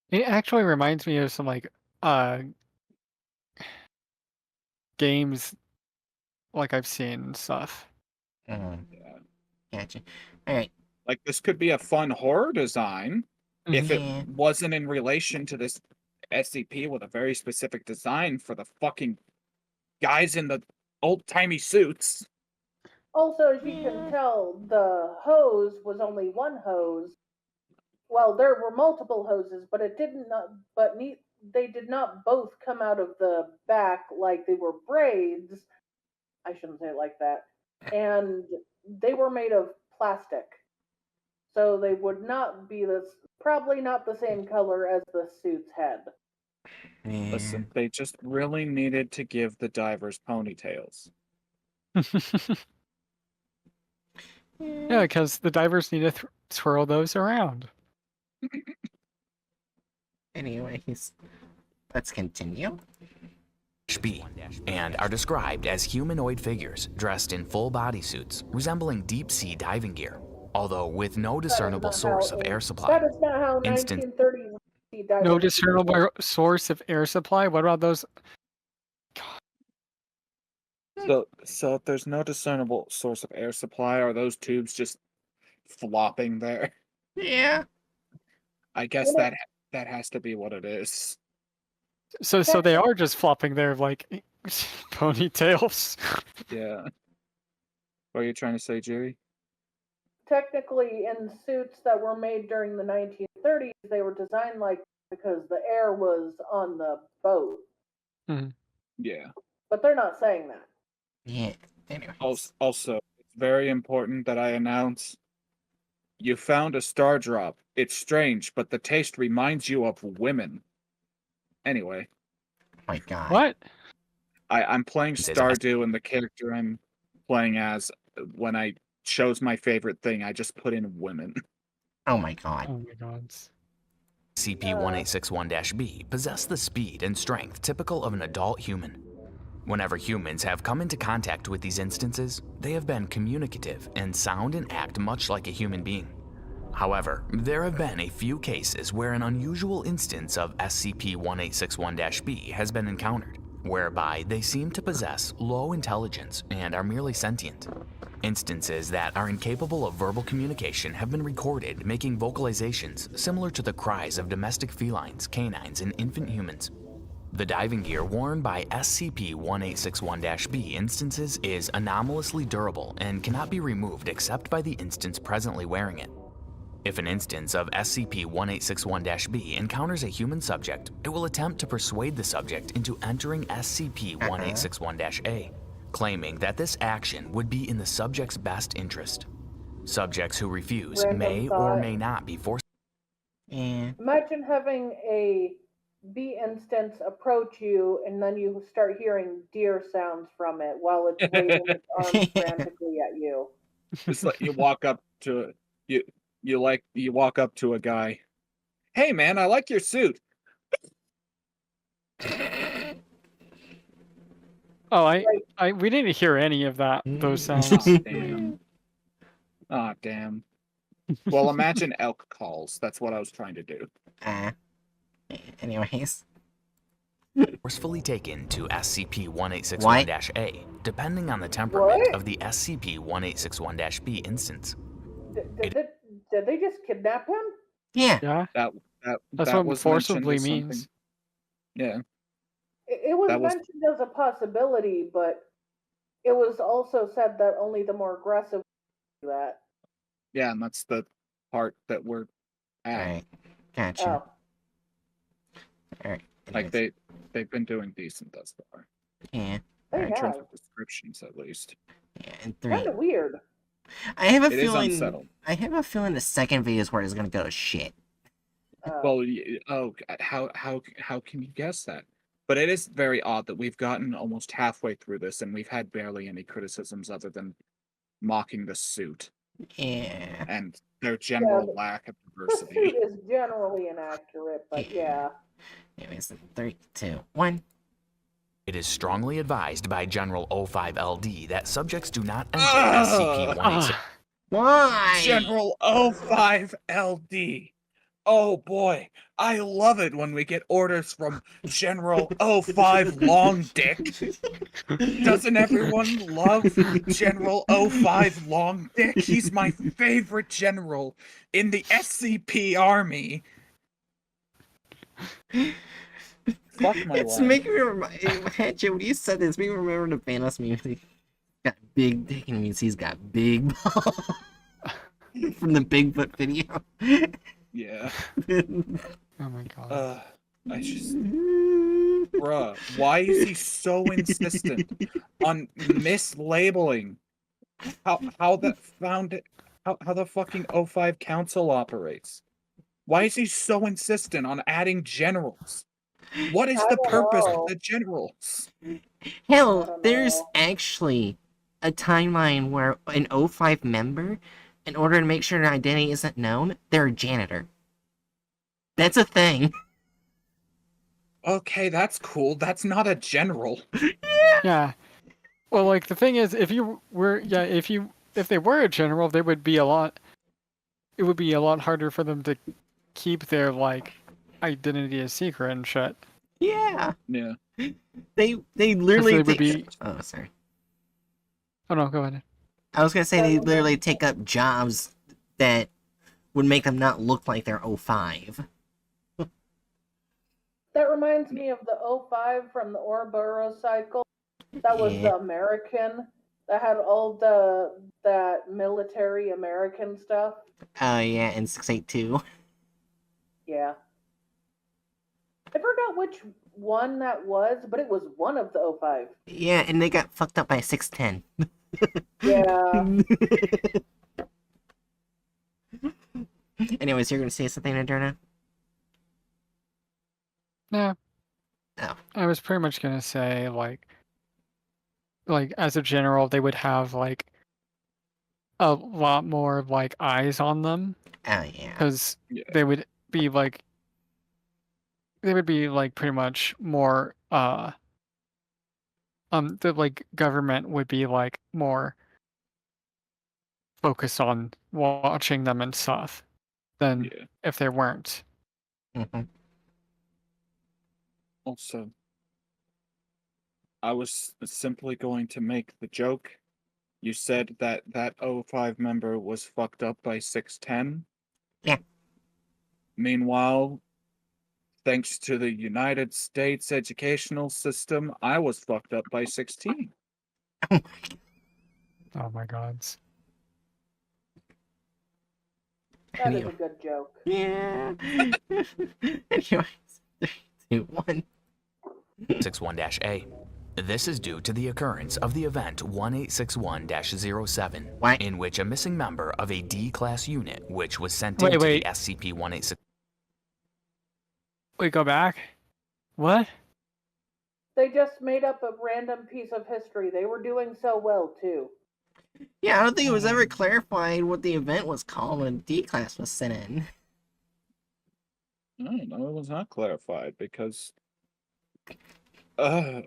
it actually reminds me of some like games like I've seen and stuff. Mm, Yeah. gotcha. Alright. Like this could be a fun horror design if Yeah. it wasn't in relation to this SCP with a very specific design for the fucking guys in the old-timey suits. Also, as you can tell, the hose was only one hose. Well, there were multiple hoses, but they did not both come out of the back like they were braids. I shouldn't say it like that. And they were made of plastic. So they would not be probably not the same color as the suit's head. Yeah. Listen, they just really needed to give the divers ponytails. Yeah, because the divers need to twirl those around. Anyways, let's continue. B, and are described as humanoid figures dressed in full bodysuits resembling deep-sea diving gear, although with no discernible source of air supply. That is not how Instant- 1930s divers. No discernible source of air supply? What about those? So if there's no discernible source of air supply, are those tubes just flopping there? Yeah. I guess Well, that has to be what it is. So they are just flopping there like ponytails. Yeah. What are you trying to say, Jerry? Technically, in suits that were made during the 1930s, they were designed like because the air was on the boat. Yeah. But they're not saying that. Yeah. Anyways. Also, it's very important that I announce you found a star drop. It's strange, but the taste reminds you of women. Anyway, Oh my God. What? I'm playing Says Stardew, and the character I'm playing as, when I chose my favorite thing, I just put in women. Oh my God. Oh my god. SCP-1861-B possess the speed and strength typical of an adult human. Whenever humans have come into contact with these instances, they have been communicative and sound and act much like a human being. However, there have been a few cases where an unusual instance of SCP-1861-B has been encountered, whereby they seem to possess low intelligence and are merely sentient. Instances that are incapable of verbal communication have been recorded, making vocalizations similar to the cries of domestic felines, canines, and infant humans. The diving gear worn by SCP-1861-B instances is anomalously durable and cannot be removed except by the instance presently wearing it. If an instance of SCP-1861-B encounters a human subject, it will attempt to persuade the subject into entering SCP-1861-A, claiming that this action would be in the subject's best interest. Subjects who refuse Random may thought. or may not be forced. Yeah. Imagine having a B instance approach you, and then you start hearing deer sounds from it while it's waving its arms frantically at you. It's like you walk up to you walk up to a guy. Hey man, I like your suit. Oh, we didn't hear any of that. Those sounds. Aw, damn. Aw, damn. Well, imagine elk calls. That's what I was trying to do. Anyways. Forcefully taken to SCP-1861-A, depending on the temperament What? of the SCP-1861-B instance. Did they just kidnap him? Yeah. Yeah, That that's that what was mentioned forcibly as something- means. Yeah. It was That was- mentioned as a possibility, but it was also said that only the more aggressive do that. Yeah, and that's the part that we're at. Alright. Gotcha. Oh, Alright. Like they've been doing decent thus far. Yeah. they In terms have. of descriptions at least. Yeah. And 3. Kind of weird. I have a It is feeling. unsettled. I have a feeling the second video is where it's gonna go to shit. Well, how can you guess that? But it is very odd that we've gotten almost halfway through this and we've had barely any criticisms other than mocking the suit Yeah. and their general but lack of the suit diversity. is generally inaccurate, but yeah. Anyways, 3, 2, 1. It is strongly advised by General O5LD that subjects do not enter Ugh. SCP-1861. Why? General O5LD. Oh boy, I love it when we get orders from General O5 Long Dick. Doesn't everyone love General O5 Long Dick? He's my favorite general in the SCP army. Fuck my It's life. making me remember. When you said this, making me remember the Thanos music. Got big dick and means he's got big balls. From the Bigfoot video. Yeah. Oh my god. I just, bruh, why is he so insistent on mislabeling how the fucking O5 Council operates? Why is he so insistent on adding generals? What is I the don't purpose know. of the generals? I Hell, don't there's know. actually a timeline where an O5 member, in order to make sure their identity isn't known, they're a janitor. That's a thing. Okay, that's cool. That's not a general. Yeah. Well, like the thing is, if they were a general, they would be a lot. It would be a lot harder for them to keep their like identity a secret and shit. Yeah. Yeah. They literally they would take... be- Oh, sorry. Oh no, go ahead. I was gonna say they literally take up jobs that would make them not look like they're 05. That reminds me of the 05 from the Ouroboros cycle. That was Yeah. the American that had all that military American stuff. Oh, yeah, and 682. Yeah. I forgot which one that was, but it was one of the 05. Yeah, and they got fucked up by 610. Yeah. Anyways, you're gonna say something, Adurna? Yeah. Oh. I was pretty much gonna say like as a general, they would have like a lot more like eyes on them Oh, yeah. because Yeah. they would be like pretty much more the like government would be like more focused on watching them and stuff than Yeah. if they weren't. hmm Also, I was simply going to make the joke. You said that O5 member was fucked up by 610. Yeah. Meanwhile, thanks to the United States educational system, I was fucked up by 16. Oh my god. That is a good joke. Yeah. Anyways, 3, 2, 1. 61-A. This is due to the occurrence of the event 1861-07, What? in which a missing member of a D-class unit, which was sent Wait, into wait. the SCP-186. Wait, go back. What? They just made up a random piece of history. They were doing so well, too. Yeah, I don't think it was ever clarified what the event was called when D-Class was sent in. I don't know. It was not clarified because. They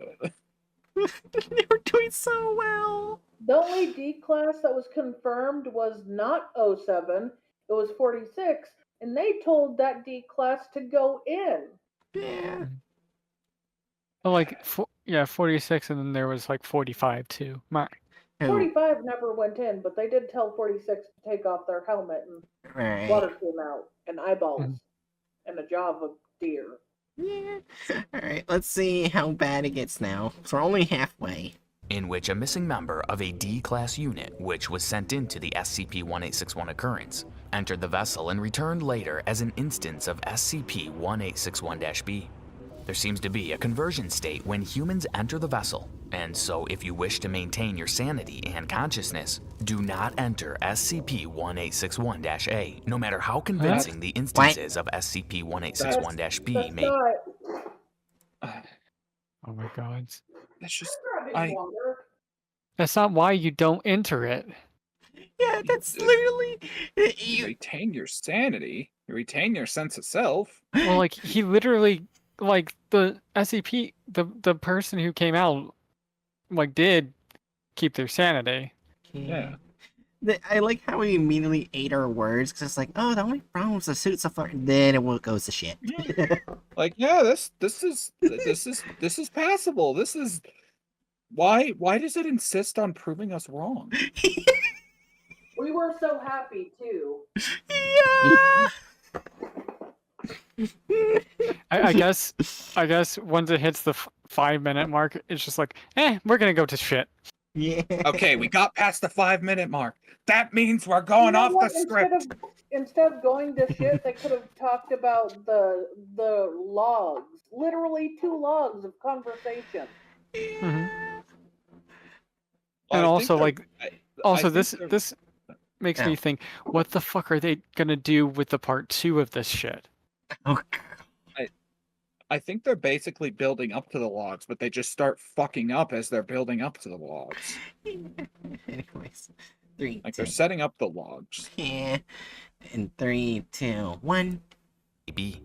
were doing so well. The only D class that was confirmed was not 07, it was 46, and they told that D class to go in. Yeah. Oh, like, 46, and then there was like 45 too. My. 45 never went in, but they did tell 46 to take off their helmet, and Right. water came out, and eyeballs, Mhm. and a jaw of a deer. Yeah. Alright, let's see how bad it gets now. So we're only halfway. In which a missing member of a D-class unit, which was sent into the SCP-1861 occurrence, entered the vessel and returned later as an instance of SCP-1861-B. There seems to be a conversion state when humans enter the vessel, and so if you wish to maintain your sanity and consciousness, do not enter SCP-1861-A, no matter how convincing the instances of SCP-1861-B That's may. not. Oh my god. That's just. Grabbing water. That's not why you don't enter it. Yeah, that's literally... You retain your sanity. You retain your sense of self. Well, like, he literally, like, the SCP, the person who came out, like, did keep their sanity. Yeah. I like how we immediately ate our words, because it's like, oh, the only problem is the suit's a flirt, then it goes to shit. Like, yeah, this is passable. This is why does it insist on proving us wrong? We were so happy, too. Yeah. I guess once it hits the 5-minute mark, it's just like, we're gonna go to shit. Yeah. Okay, we got past the 5-minute mark. That means we're going off the script. Instead of going to shit, they could have talked about the logs. Literally 2 logs of conversation. Mm-hmm. Well, And I also, think like, I think this makes me think, what the fuck are they gonna do with the part 2 of this shit? Oh, I think they're basically building up to the logs, but they just start fucking up as they're building up to the logs. anyways. 3, Like 2, they're setting up the logs. yeah. In 3, 2, 1. B.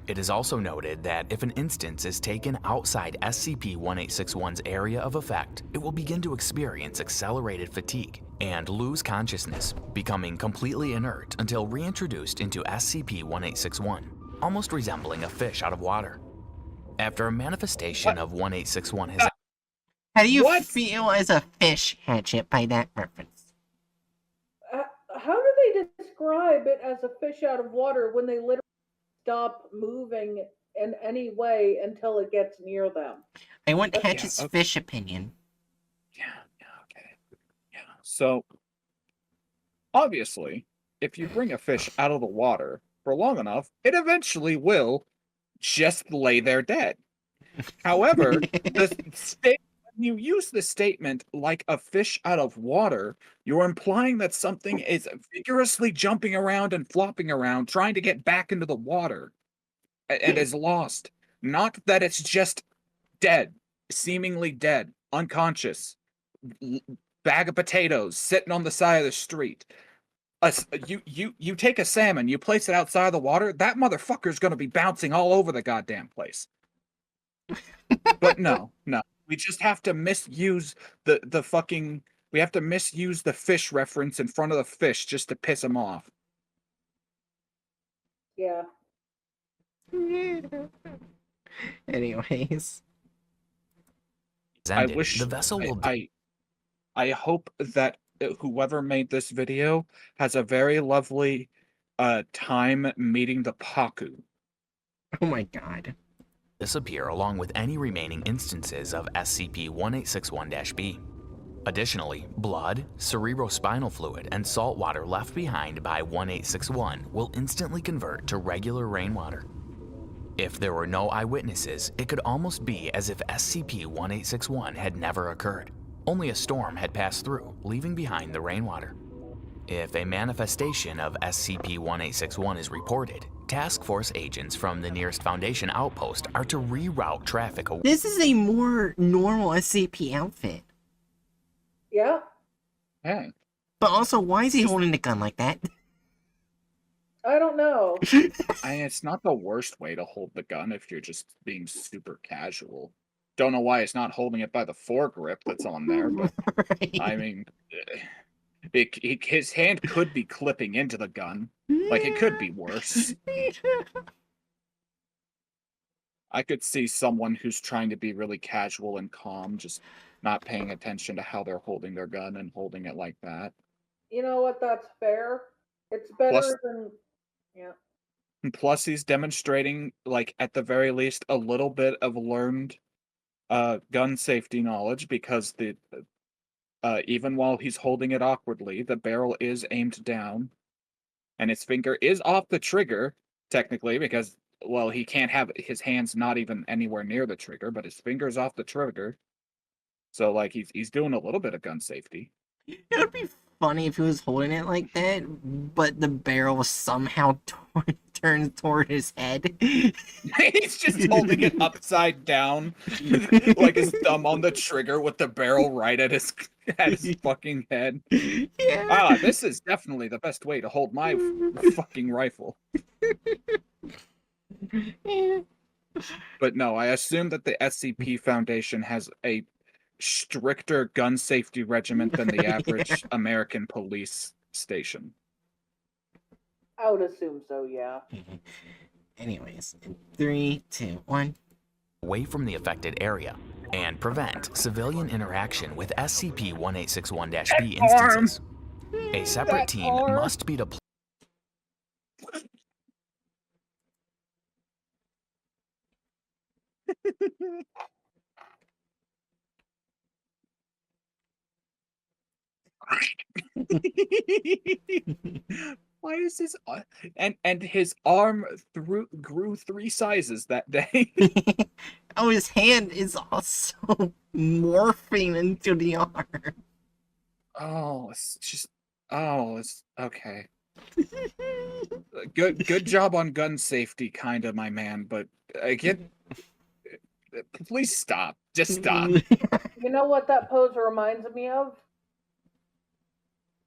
It is also noted that if an instance is taken outside SCP-1861's area of effect, it will begin to experience accelerated fatigue and lose consciousness, becoming completely inert until reintroduced into SCP-1861, almost resembling a fish out of water. After a manifestation of 1861 has... How do you feel as a fish, Hatchet, by that reference? How do they describe it as a fish out of water when they literally stop moving in any way until it gets near them? I want Hatchet's fish opinion. Yeah, okay. Yeah. So, obviously, if you bring a fish out of the water for long enough, it eventually will just lay there dead. However, when you use the statement like a fish out of water, you're implying that something is vigorously jumping around and flopping around, trying to get back into the water, and is lost. Not that it's just dead, seemingly dead, unconscious, bag of potatoes sitting on the side of the street. You take a salmon, you place it outside the water, that motherfucker's gonna be bouncing all over the goddamn place. But no. We just have to misuse the fucking... We have to misuse the fish reference in front of the fish just to piss him off. Yeah. Anyways. I wish... the vessel will... I hope that whoever made this video has a very lovely time meeting the Paku. Oh my god. disappear along with any remaining instances of SCP-1861-B. Additionally, blood, cerebrospinal fluid, and salt water left behind by 1861 will instantly convert to regular rainwater. If there were no eyewitnesses, it could almost be as if SCP-1861 had never occurred. Only a storm had passed through, leaving behind the rainwater. If a manifestation of SCP-1861 is reported, task force agents from the nearest Foundation outpost are to reroute traffic. This is a more normal SCP outfit. Yeah. Hey. But also, why is he holding the gun like that? I don't know. It's not the worst way to hold the gun if you're just being super casual. Don't know why it's not holding it by the foregrip that's on there, but Right. I mean, his hand could be clipping into the gun. Like, it could be worse. I could see someone who's trying to be really casual and calm, just not paying attention to how they're holding their gun and holding it like that. You know what? That's fair. It's better than. Yeah. And plus, he's demonstrating, like, at the very least, a little bit of learned gun safety knowledge, because even while he's holding it awkwardly, the barrel is aimed down, and his finger is off the trigger, technically, because, well, he can't have his hands not even anywhere near the trigger, but his finger's off the trigger. So, like, he's doing a little bit of gun safety. It would be funny if he was holding it like that, but the barrel was somehow turned toward his head. He's just holding it upside down, like his thumb on the trigger with the barrel right at his fucking head. Yeah. This is definitely the best way to hold my fucking rifle. Yeah. But no, I assume that the SCP Foundation has a stricter gun safety regiment than the average American police station. I would assume so, yeah. Anyways, 3, 2, 1. Away from the affected area and prevent civilian interaction with SCP-1861-B instances. A separate team must be deployed. Why is his and his arm grew 3 sizes that day? Oh, his hand is also morphing into the arm. It's okay. Good job on gun safety, kinda, my man. But again, please stop. Just stop. You know what that pose reminds me of?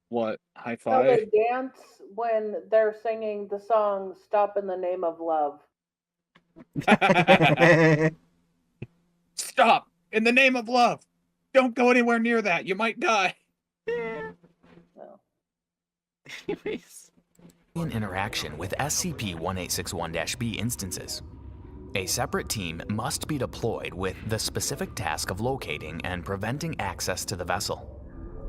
What? High How five? they dance when they're singing the song "Stop in the Name of Love." Stop! In the name of love! Don't go anywhere near that. You might die. No. Anyways. In interaction with SCP-1861-B instances. A separate team must be deployed with the specific task of locating and preventing access to the vessel.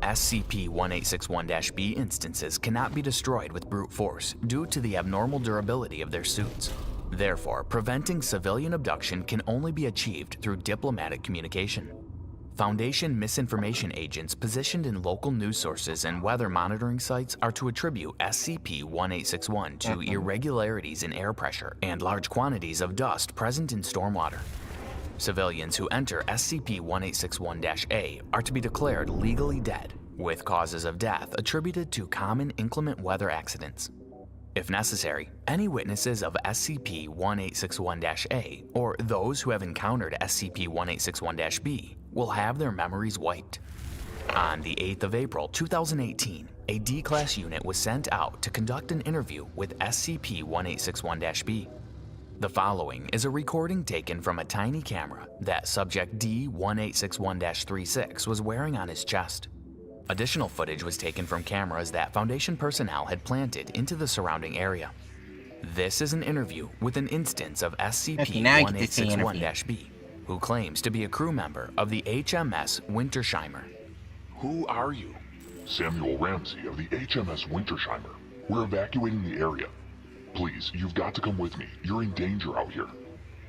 SCP-1861-B instances cannot be destroyed with brute force due to the abnormal durability of their suits. Therefore, preventing civilian abduction can only be achieved through diplomatic communication. Foundation misinformation agents positioned in local news sources and weather monitoring sites are to attribute SCP-1861 to irregularities in air pressure and large quantities of dust present in stormwater. Civilians who enter SCP-1861-A are to be declared legally dead, with causes of death attributed to common inclement weather accidents. If necessary, any witnesses of SCP-1861-A or those who have encountered SCP-1861-B will have their memories wiped. On the 8th of April 2018, a D-Class unit was sent out to conduct an interview with SCP-1861-B. The following is a recording taken from a tiny camera that Subject D-1861-36 was wearing on his chest. Additional footage was taken from cameras that Foundation personnel had planted into the surrounding area. This is an interview with an instance of SCP-1861-B, who claims to be a crew member of the HMS Wintersheimer. Who are you? Samuel Ramsey of the HMS Wintersheimer. We're evacuating the area. Please, you've got to come with me. You're in danger out here.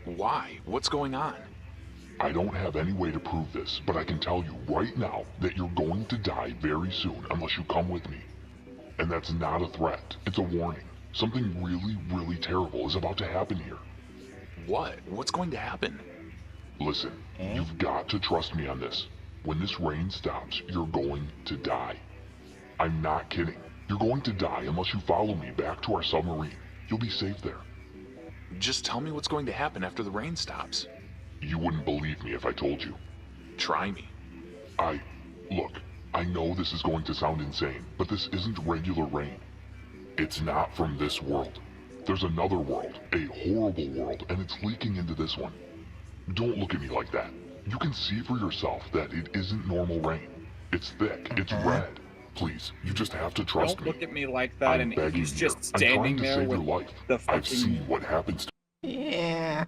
Why? What's going on? I don't have any way to prove this, but I can tell you right now that you're going to die very soon unless you come with me. And that's not a threat, it's a warning. Something really, really terrible is about to happen here. What? What's going to happen? Listen, you've got to trust me on this. When this rain stops, you're going to die. I'm not kidding. You're going to die unless you follow me back to our submarine. You'll be safe there. Just tell me what's going to happen after the rain stops. You wouldn't believe me if I told you. Try me. Look, I know this is going to sound insane, but this isn't regular rain. It's not from this world. There's another world, a horrible world, and it's leaking into this one. Don't look at me like that. You can see for yourself that it isn't normal rain. It's thick, it's red. Please, you just have to trust Don't me. look at me like that, I'm and begging he's just you. I'm trying standing to there save with your life. the I've seen fucking. what happens to Yeah.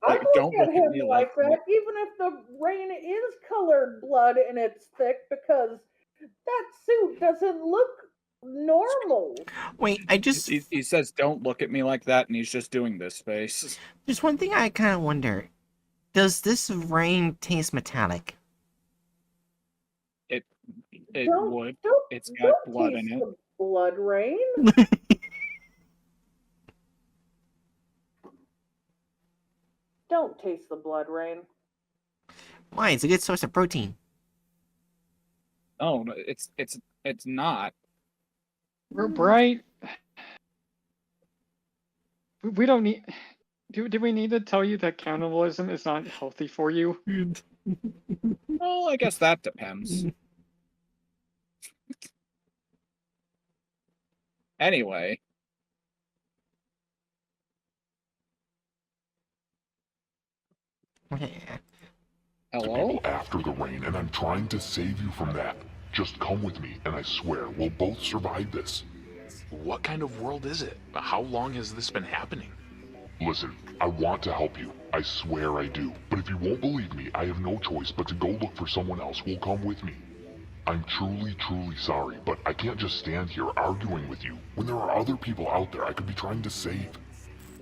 I Like, don't look look at at him me like like that, even if the rain is colored blood and it's thick, because that suit doesn't look normal. Wait, I just He says, "Don't look at me like that," and he's just doing this face. there's one thing I kind of wonder. Does this rain taste metallic? It Don't- would. Don't, It's got don't blood taste in it. the blood rain. Don't taste the blood rain. Why? It's a good source of protein. Oh, no, it's not. Bright. We don't need. Do we need to tell you that cannibalism is not healthy for you? Well, I guess that depends. Anyway, Okay. hello? after the rain, and I'm trying to save you from that. Just come with me, and I swear we'll both survive this. What kind of world is it? How long has this been happening? Listen, I want to help you. I swear I do. But if you won't believe me, I have no choice but to go look for someone else who will come with me. I'm truly, truly sorry, but I can't just stand here arguing with you when there are other people out there I could be trying to save.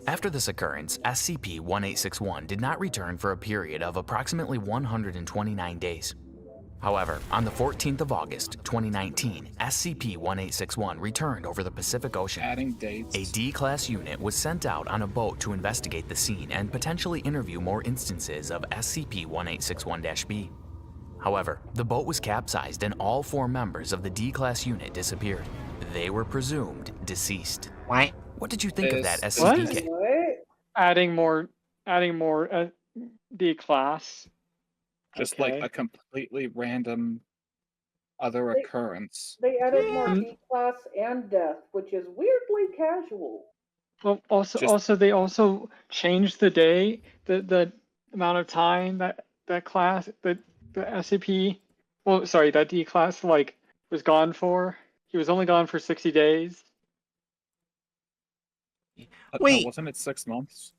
After this occurrence, SCP-1861 did not return for a period of approximately 129 days. However, on the 14th of August, 2019, SCP-1861 returned over the Pacific Ocean. Adding dates. A D-Class unit was sent out on a boat to investigate the scene and potentially interview more instances of SCP-1861-B. However, the boat was capsized and all 4 members of the D-Class unit disappeared. They were presumed deceased. Why? What did you think of that This- SCP What? case? What? Adding more D class. Just Okay. like a completely random other They- occurrence. They added more Yeah. D-class and death, which is weirdly casual. Well, also they also changed the day, the amount of time that class, the SCP, well, sorry, that D class like was gone for. He was only gone for 60 days. No, Wait. wasn't it 6 months?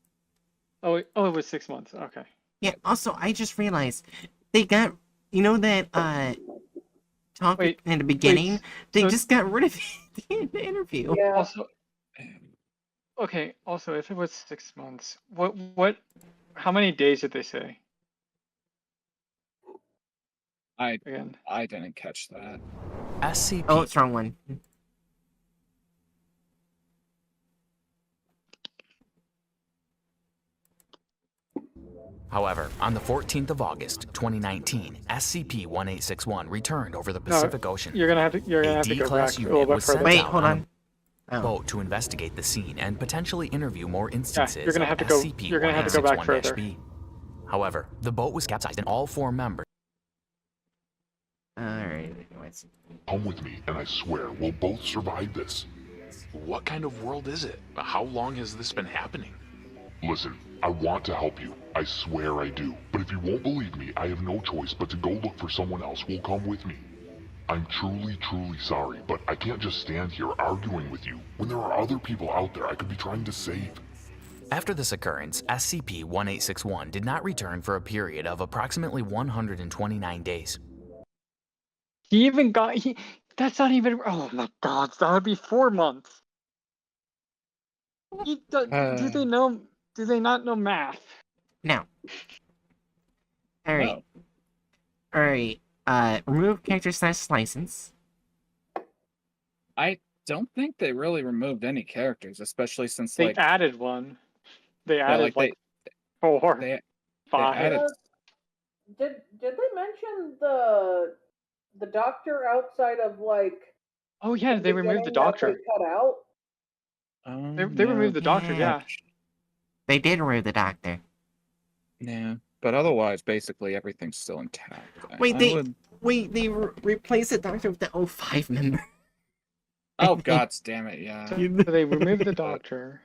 Oh, it was 6 months. Okay. Yeah, also, I just realized they got, you know that, talk Wait, in the beginning? They so- just got rid of it in the interview. Yeah. Also, okay. Also, if it was 6 months, what? How many days did they say again? I didn't catch that. SCP Oh, it's the wrong one. However, on the 14th of August, 2019, SCP-1861 returned over the Pacific Ocean. You're gonna have to go D-class back a unit little bit was sent further. Wait, out hold on on. a Oh. boat to investigate the scene and potentially interview more instances you're gonna have to go- you're gonna have to go back further. SCP-1861-B. However, the boat was capsized and all 4 members Alright, anyways. Come with me, and I swear we'll both survive this. What kind of world is it? How long has this been happening? Listen, I want to help you. I swear I do. But if you won't believe me, I have no choice but to go look for someone else who will come with me. I'm truly, truly sorry, but I can't just stand here arguing with you when there are other people out there I could be trying to save. After this occurrence, SCP-1861 did not return for a period of approximately 129 days. He even got that's not even. Oh my God, that would be 4 months. Do they know? Do they not know math? Now, remove character / license. I don't think they really removed any characters, especially since They like added one. They yeah, added like four, they 5. added Did they mention the doctor outside of like Oh yeah, the they removed the beginning that they doctor. cut out? They removed the doctor. Yeah. Yeah. They did remove the doctor. yeah, but otherwise, basically everything's still intact. Wait, I they replaced the doctor with the 05 member. oh god damn it, yeah. So they removed the doctor.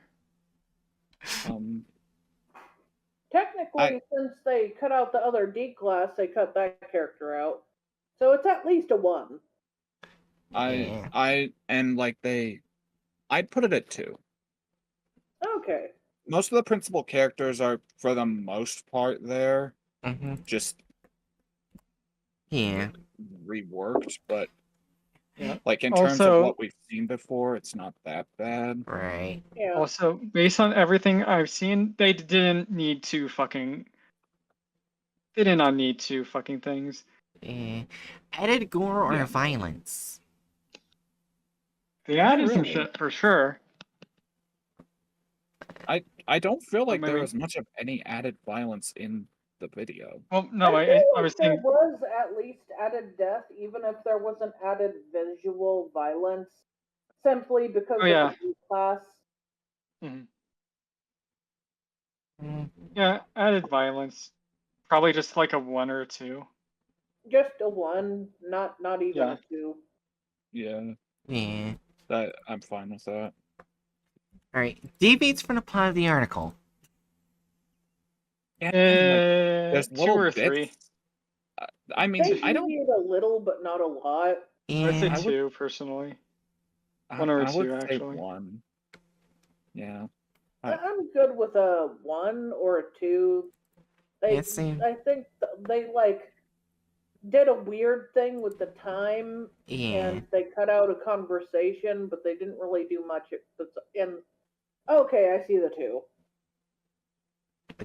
Technically, since they cut out the other D class, they cut that character out. So it's at least a 1. Yeah. I'd put it at 2. Okay. Most of the principal characters are, for the most part, there. Mm-hmm. Just Yeah. reworked, but Yeah. like in terms Also- of what we've seen before, it's not that bad. Right. Yeah. Also, based on everything I've seen, they didn't need to fucking. They did not need to fucking things. Yeah. Added gore or Yeah. violence. They added some really. shit for sure. I don't feel like there maybe- was much of any added violence in the video. Well, no, I feel I like was there thinking. was at least added death, even if there wasn't added visual violence, simply because Oh, yeah. of the D class. Mm. Yeah, added violence. Probably just like a 1 or a 2. Just a 1, not even Yeah. a 2. Yeah, Yeah. that I'm fine with that. Alright. Deviates from the plot of the article. Yeah, there's 2 little or bits. 3. I mean, They I don't. deviate a little, but not a lot. I'd say Yeah. 2 personally. I 1 or I would 2, say actually. 1. Yeah. I'm good with a 1 or a 2. They, Yeah, same. I think they like did a weird thing with the time, Yeah. and they cut out a conversation, but they didn't really do much. And okay, I see the 2.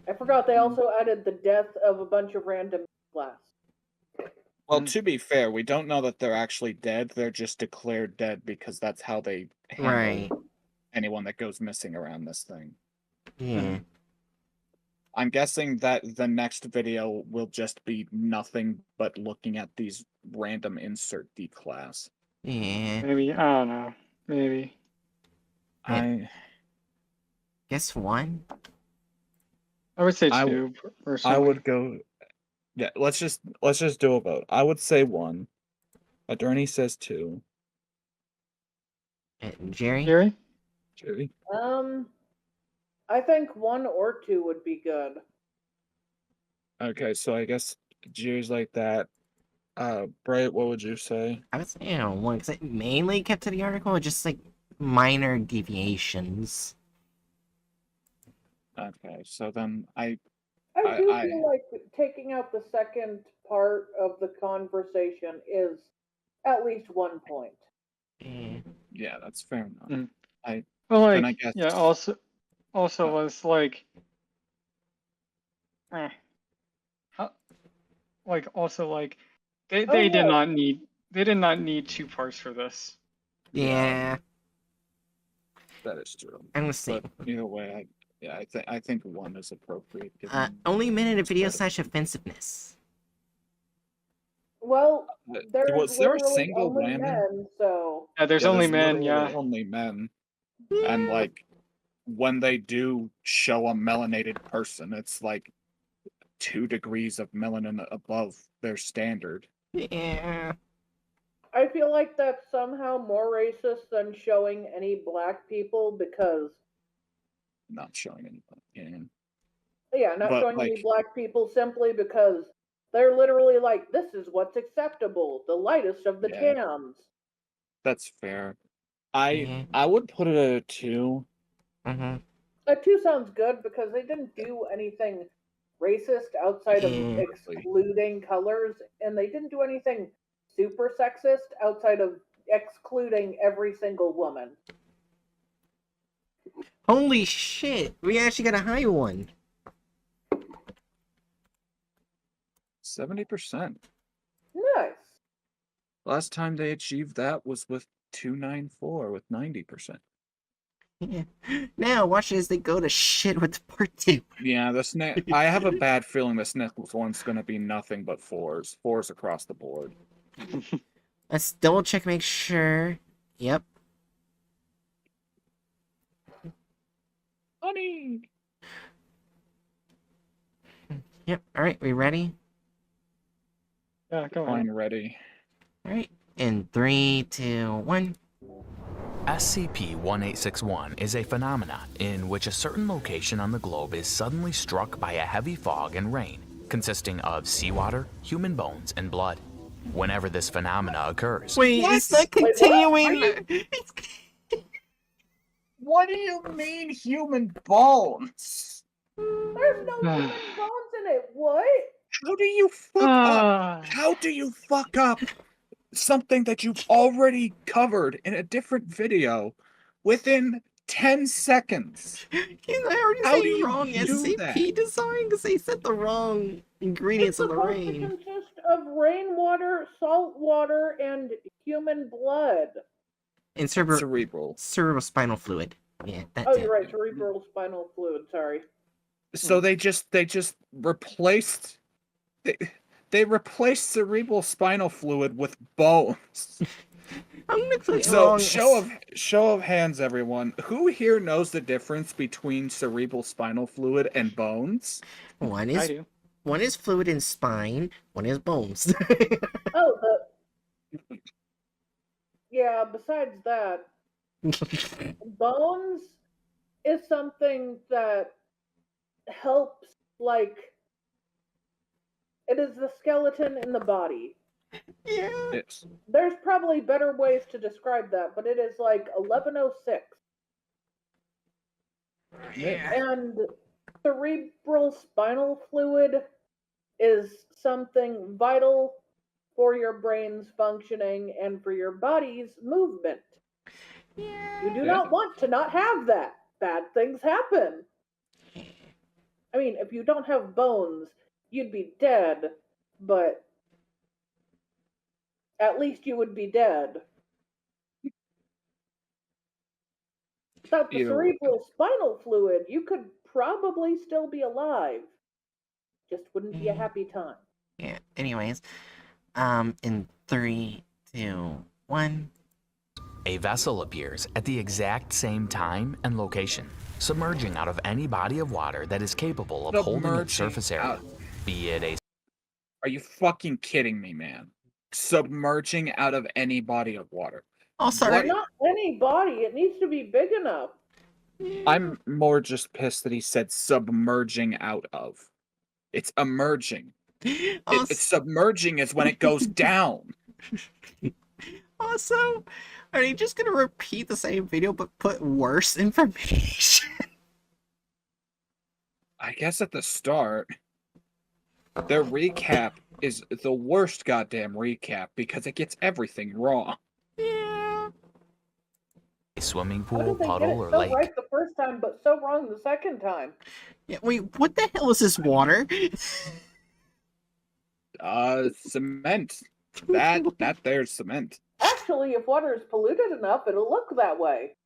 I forgot they also added the death of a bunch of random class. Well, to be fair, we don't know that they're actually dead. They're just declared dead because that's how they handle Right. anyone that goes missing around this thing. Yeah. I'm guessing that the next video will just be nothing but looking at these random insert D class. Yeah. Maybe, I don't know. Maybe. Guess 1? I would say I 2 personally. I would go. Yeah, let's just do a vote. I would say 1. Aderney says 2. Jerry? Gary? Jerry? I think 1 or 2 would be good. Okay, so I guess Jerry's like that. Bright, what would you say? I would say 1, because it mainly kept to the article, just like minor deviations. Okay, so then I I do I- feel like taking out the second part of the conversation is at least 1 point. Yeah. yeah, that's fair enough. Mm. I Well, then like, I guess yeah. Also Uh, was like, like also like, they Oh, did yeah. not need 2 parts for this. Yeah. that is true. I'm gonna say. But either way, I think 1 is appropriate. given Only minute of video spread. / offensiveness. Well, there's was there a literally single only woman? men, so Yeah, there's Yeah, only there's men. literally Yeah. only men, and like when they do show a melanated person, it's like 2 degrees of melanin above their standard. Yeah. I feel like that's somehow more racist than showing any black people because, Not showing anyone. yeah, not But, showing any like- black people simply because they're literally like, this is what's acceptable, the lightest of the Yeah. tams. That's fair. Yeah. I would put it at a 2. Mm-hmm. A 2 sounds good because they didn't do anything racist outside of Yeah. excluding colors, and they didn't do anything super sexist outside of excluding every single woman. Holy shit! We actually got a high one. 70%. Nice. Last time they achieved that was with 294 with 90%. Yeah. Now watch as they go to shit with part 2. Yeah, I have a bad feeling this next one's gonna be nothing but 4s. 4s across the board. Let's double check, make sure. Yep. Honey! Yep. Alright, we ready? Yeah, go ahead. Fine, ready. Alright. In 3, 2, 1. SCP-1861 is a phenomena in which a certain location on the globe is suddenly struck by a heavy fog and rain, consisting of seawater, human bones, and blood. Whenever this phenomena occurs, Wait, What? it's not Wait, what? continuing! What do you mean human bones? There's no human bones in it. What? How do you fuck up? How do you fuck up something that you've already covered in a different video within 10 seconds? He's already How do saying you wrong do SCP that? design because they said the wrong ingredients It's of the supposed to rain. consist of rainwater, salt water, and human blood. And Cerebral. cerebrospinal fluid. Yeah, that's Oh, it. you're right. Cerebral spinal fluid. Sorry. So they just replaced they replaced cerebral spinal fluid with bones. I'm gonna click So wrong. show of hands, everyone. Who here knows the difference between cerebral spinal fluid and bones? One I is do. one is fluid in spine. One is bones. Oh, yeah. Besides that, bones is something that helps, like, it is the skeleton in the body. Yeah. Yes. There's probably better ways to describe that, but it is like 1106. And cerebral spinal fluid is something vital for your brain's functioning and for your body's movement. You do not want to not have that. Bad things happen. I mean, if you don't have bones, you'd be dead, but at least you would be dead. Without the Either way. cerebral spinal fluid, you could probably still be alive. Just wouldn't be a happy time. Yeah. Anyways, in 3, 2, 1. a vessel appears at the exact same time and location, submerging out of any body of water that is capable of holding its surface area, be it a... Are you fucking kidding me, man? Submerging out of any body of water. Oh, sorry. Not any body. It needs to be big enough. I'm more just pissed that he said submerging out of. It's emerging. It's submerging is when it goes down. Also, are they just gonna repeat the same video but put worse information? I guess at the start, their recap is the worst goddamn recap because it gets everything wrong. Yeah. a swimming How pool, did they get puddle, it or so lake. right the first time, but so wrong the second time? Yeah. Wait, what the hell is this water? Cement. That there's cement. Actually, if water is polluted enough, it'll look that way.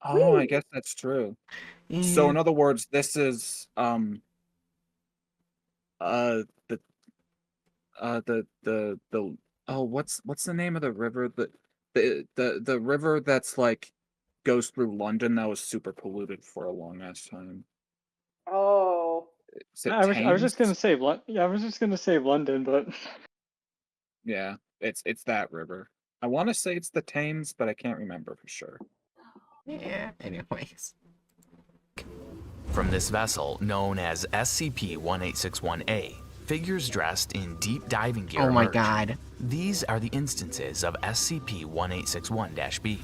Oh, I guess that's true. So in other words, this is the oh, what's the name of the river? The river that's like goes through London that was super polluted for a long ass time. Oh. Is it I was just Thames? gonna say I was just gonna say London, but Yeah, it's that river. I want to say it's the Thames, but I can't remember for sure. Yeah. Anyways. From this vessel, known as SCP-1861-A, figures dressed in deep diving gear Oh my emerge. god. These are the instances of SCP-1861-B.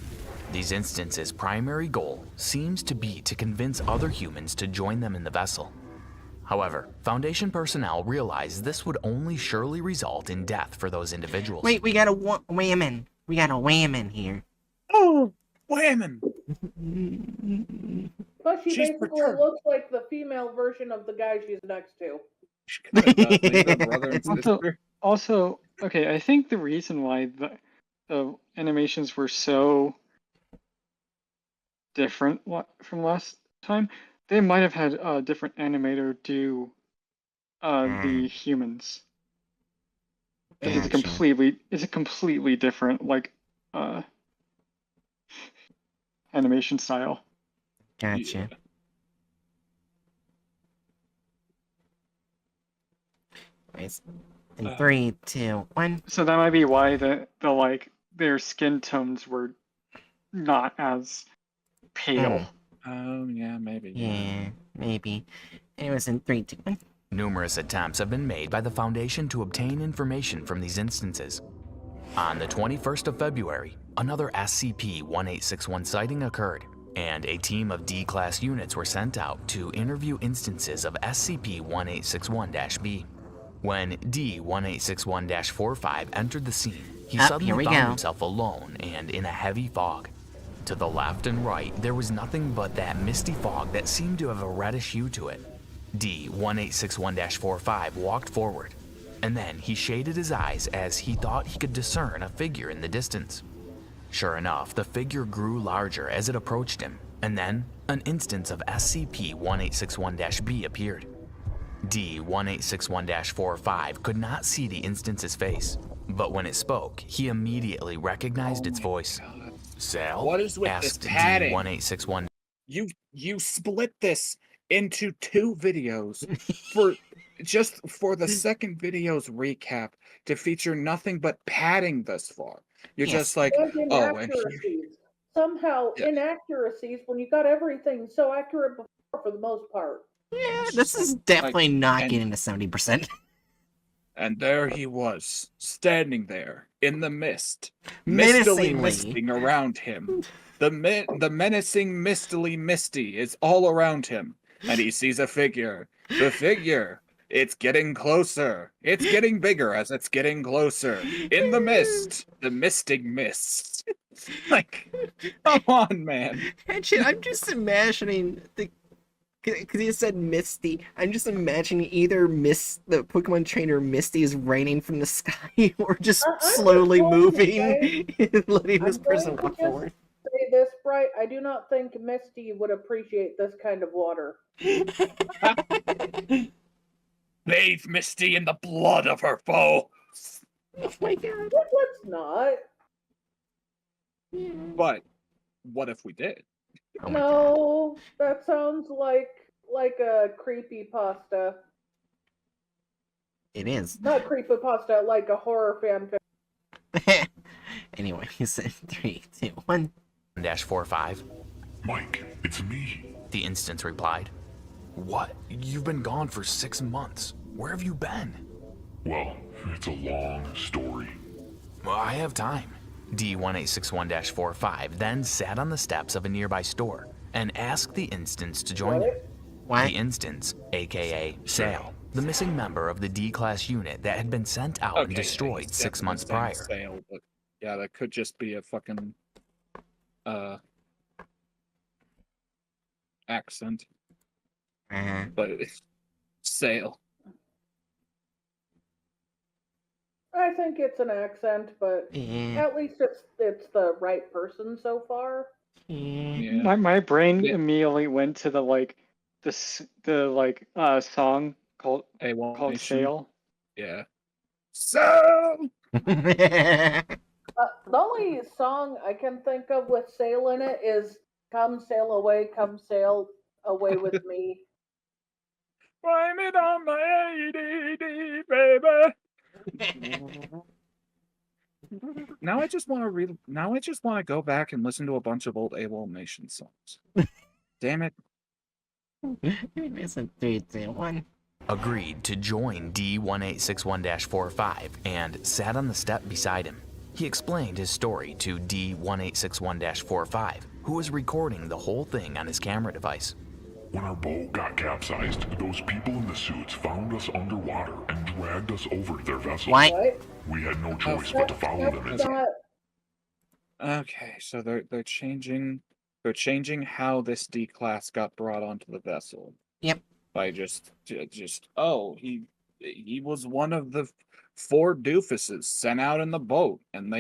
These instances' primary goal seems to be to convince other humans to join them in the vessel. However, Foundation personnel realize this would only surely result in death for those individuals. Wait, we got a whammon. We got a whammon here. Oh, whammon! But she She's basically perturbed. looks like the female version of the guy she's next to. She kinda does, like their brother and Also- sister. also, okay, I think the reason why the animations were so different from last time, they might have had a different animator do the humans. It's Gotcha. a completely different like animation style. Gotcha. Nice. In 3, 2, 1. So that might be why the like their skin tones were not as pale. Oh, yeah, maybe. Yeah, maybe. Anyways, in 3, 2, 1. Numerous attempts have been made by the Foundation to obtain information from these instances. On the 21st of February, another SCP-1861 sighting occurred, and a team of D-Class units were sent out to interview instances of SCP-1861-B. When D-1861-45 entered the scene, he Here suddenly we found go. himself alone and in a heavy fog. To the left and right, there was nothing but that misty fog that seemed to have a reddish hue to it. D-1861-45 walked forward, and then he shaded his eyes as he thought he could discern a figure in the distance. Sure enough, the figure grew larger as it approached him, and then an instance of SCP-1861-B appeared. D-1861-45 could not see the instance's face, but when it spoke, he immediately recognized its voice. Sal? What is with asked this padding? D-1861. You split this into 2 videos for the second video's recap to feature nothing but padding thus far. You're Yes. just like, And oh, and inaccuracies. Somehow, Yeah. inaccuracies when you got everything so accurate before for the most part. Yeah, this is definitely not and- getting to 70%. and there he was, standing there in the mist, mistily Menacingly. misting around him. The menacing mistily misty is all around him, and he sees a figure. The figure, it's getting closer. It's getting bigger as it's getting closer. In the mist, the misting mist. Like, come on, man. Actually, I'm just imagining because he said Misty. I'm just imagining either the Pokemon trainer Misty is raining from the sky or just I'm slowly just going to moving, letting this I'm person going to walk just forward. say this, Bright. I do not think Misty would appreciate this kind of water. Bathe Misty in the blood of her foe. Oh my god. Let's not. But what if we did? Oh my god. No, that sounds like a creepy pasta. It is. Not creepy pasta, like a horror fanfic. Anyway, he said 3, 2, 1. -45. Mike, it's me. The instance replied. What? You've been gone for 6 months. Where have you been? Well, it's a long story. Well, I have time. D-1861-45 then sat on the steps of a nearby store and asked the instance to join him. What? The instance, aka Sal, the missing member of the D-Class unit that had been sent out and destroyed he's 6 months definitely prior. saying Sale, but yeah, that could just be a fucking accent, but it's Sale. I think it's an accent, but Yeah. at least it's the right person so far. Yeah. My brain Yeah. immediately went to the song called A1 Sail. Yeah. So The only song I can think of with sail in it is "Come Sail Away with Me." blame it on my ADD, baby. Now I just want to read. Now I just want to go back and listen to a bunch of old AWOL Nation songs. Damn it! It's a 3, 2, 1. Agreed to join D-1861-45 and sat on the step beside him. He explained his story to D-1861-45, who was recording the whole thing on his camera device. When our boat got capsized, those people in the suits found us underwater and dragged us over to their vessel. What? What? We had no choice but to follow them That's inside. not. Okay, so they're changing. They're changing how this D class got brought onto the vessel. Yep. By just he was one of the 4 doofuses sent out in the boat, and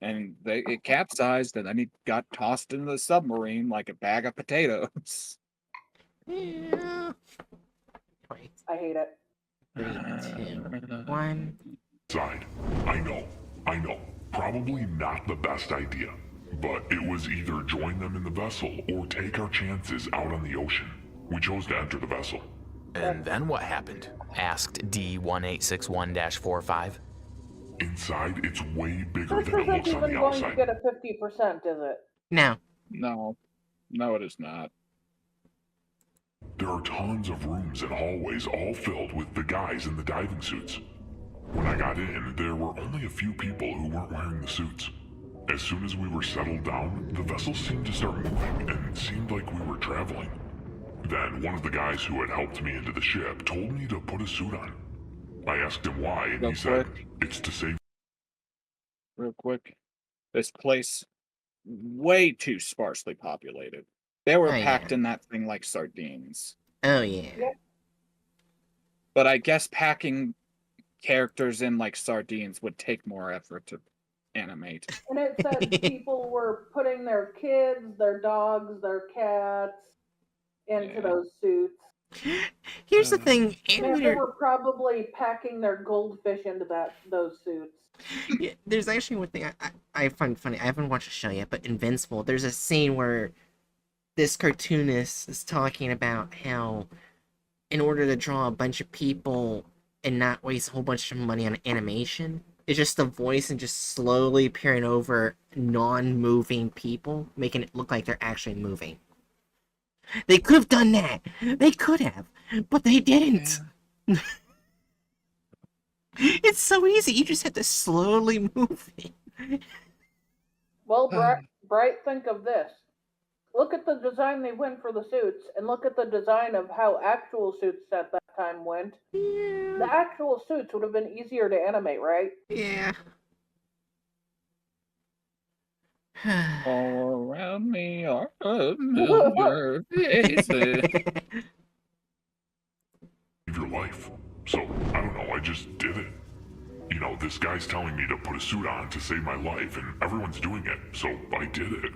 and it capsized, and then he got tossed into the submarine like a bag of potatoes. Yeah. Wait, I hate it. 3, 2, 1. Side. I know. Probably not the best idea. But it was either join them in the vessel or take our chances out on the ocean. We chose to enter the vessel. And then what happened? Asked D1861-45. Inside, it's way bigger This than it isn't looks on even the going to outside. get a 50%, is it? No. No, it is not. There are tons of rooms and hallways all filled with the guys in the diving suits. When I got in, there were only a few people who weren't wearing the suits. As soon as we were settled down, the vessel seemed to start moving and seemed like we were traveling. Then one of the guys who had helped me into the ship told me to put a suit on. I asked him why, and he said, it's to save. Real quick, this place, way too sparsely populated. They were Oh, yeah. packed in that thing like sardines. Oh, yeah. But I guess packing characters in like sardines would take more effort to animate. And it said people were putting their kids, their dogs, their cats into Yeah. those suits. Here's the thing. Man, they were probably packing their goldfish into those suits. Yeah, there's actually one thing I find funny. I haven't watched the show yet, but Invincible, there's a scene where this cartoonist is talking about how in order to draw a bunch of people and not waste a whole bunch of money on animation, it's just the voice and just slowly peering over non-moving people, making it look like they're actually moving. They could have done that. They could have, but they didn't. Yeah. It's so easy. You just have to slowly move it. Well, Bright, think of this. Look at the design they went for the suits, and look at the design of how actual suits at that time went. Yeah. The actual suits would have been easier to animate, right? Yeah. All around me are familiar faces. Your life. So, I don't know, I just did it. You know, this guy's telling me to put a suit on to save my life, and everyone's doing it, so I did it.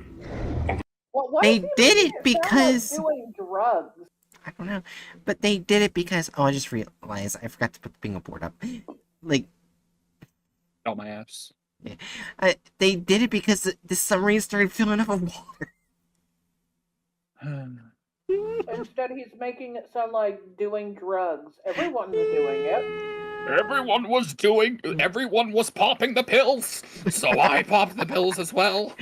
Well, why They is he did making it sound because... like doing drugs. I don't know. But they did it because... Oh, I just realized I forgot to put the bingo board up. Like... Oh, my ass. Yeah. They did it because the submarine started filling up with water. Instead, he's making it sound like doing drugs. Everyone's doing it. Everyone was popping the pills, so I popped the pills as well.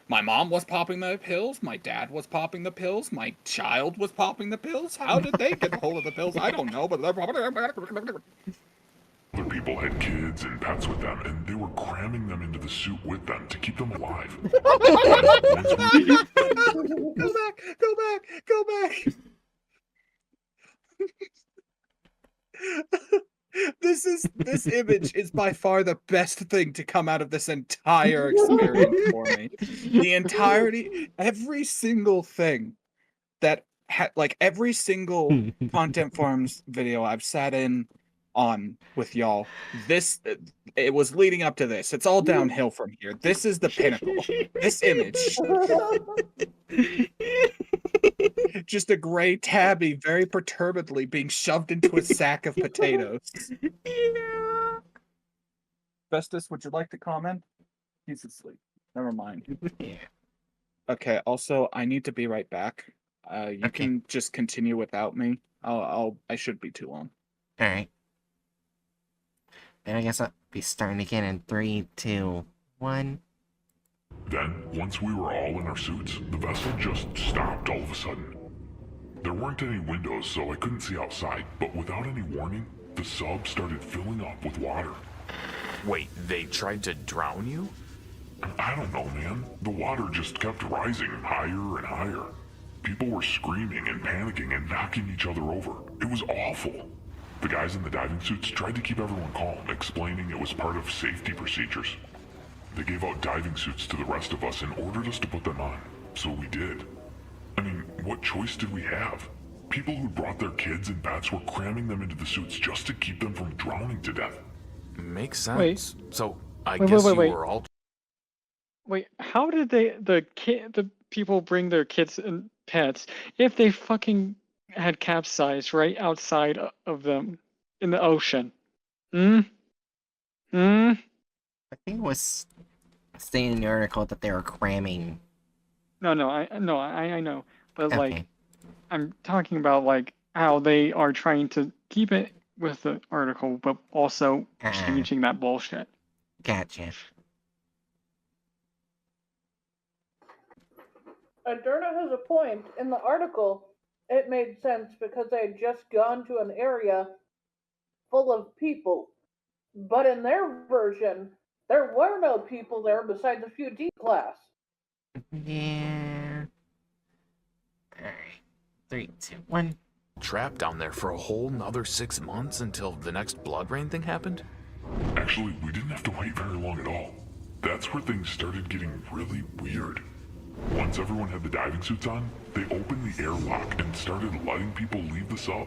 My mom was popping the pills, my dad was popping the pills, my child was popping the pills. How did they get hold of the pills? I don't know, but they're popping. Other people had kids and pets with them, and they were cramming them into the suit with them to keep them alive. Go back. This image is by far the best thing to come out of this entire experience for me. The entirety, every single thing that every single Content Forums video I've sat in on with y'all, it was leading up to this. It's all downhill from here. This is the pinnacle. This image. Just a gray tabby very perturbedly being shoved into a sack of potatoes. Yeah. Festus, would you like to comment? He's asleep. Never mind. Yeah. Okay, also, I need to be right back. You can just continue without me. I shouldn't be too long. Alright. And I guess I'll be starting again in 3, 2, 1. Then, once we were all in our suits, the vessel just stopped all of a sudden. There weren't any windows, so I couldn't see outside, but without any warning, the sub started filling up with water. Wait, they tried to drown you? I don't know, man. The water just kept rising higher and higher. People were screaming and panicking and knocking each other over. It was awful. The guys in the diving suits tried to keep everyone calm, explaining it was part of safety procedures. They gave out diving suits to the rest of us and ordered us to put them on, so we did. I mean, what choice did we have? People who brought their kids and pets were cramming them into the suits just to keep them from drowning to death. Makes sense. So, I Wait, guess wait, you wait. were all Wait, how did the people bring their kids and pets if they fucking had capsized right outside of them in the ocean? Hmm? Hmm? I think it was stated in the article that they were cramming. No, I know. But like, Okay. I'm talking about like how they are trying to keep it with the article, but also changing that bullshit. Gotcha. Adurna has a point. In the article, it made sense because they had just gone to an area full of people. But in their version, there were no people there besides a few D-class. Yeah. Alright. 3, 2, 1. trapped down there for a whole nother 6 months until the next blood rain thing happened? Actually, we didn't have to wait very long at all. That's where things started getting really weird. Once everyone had the diving suits on, they opened the airlock and started letting people leave the sub.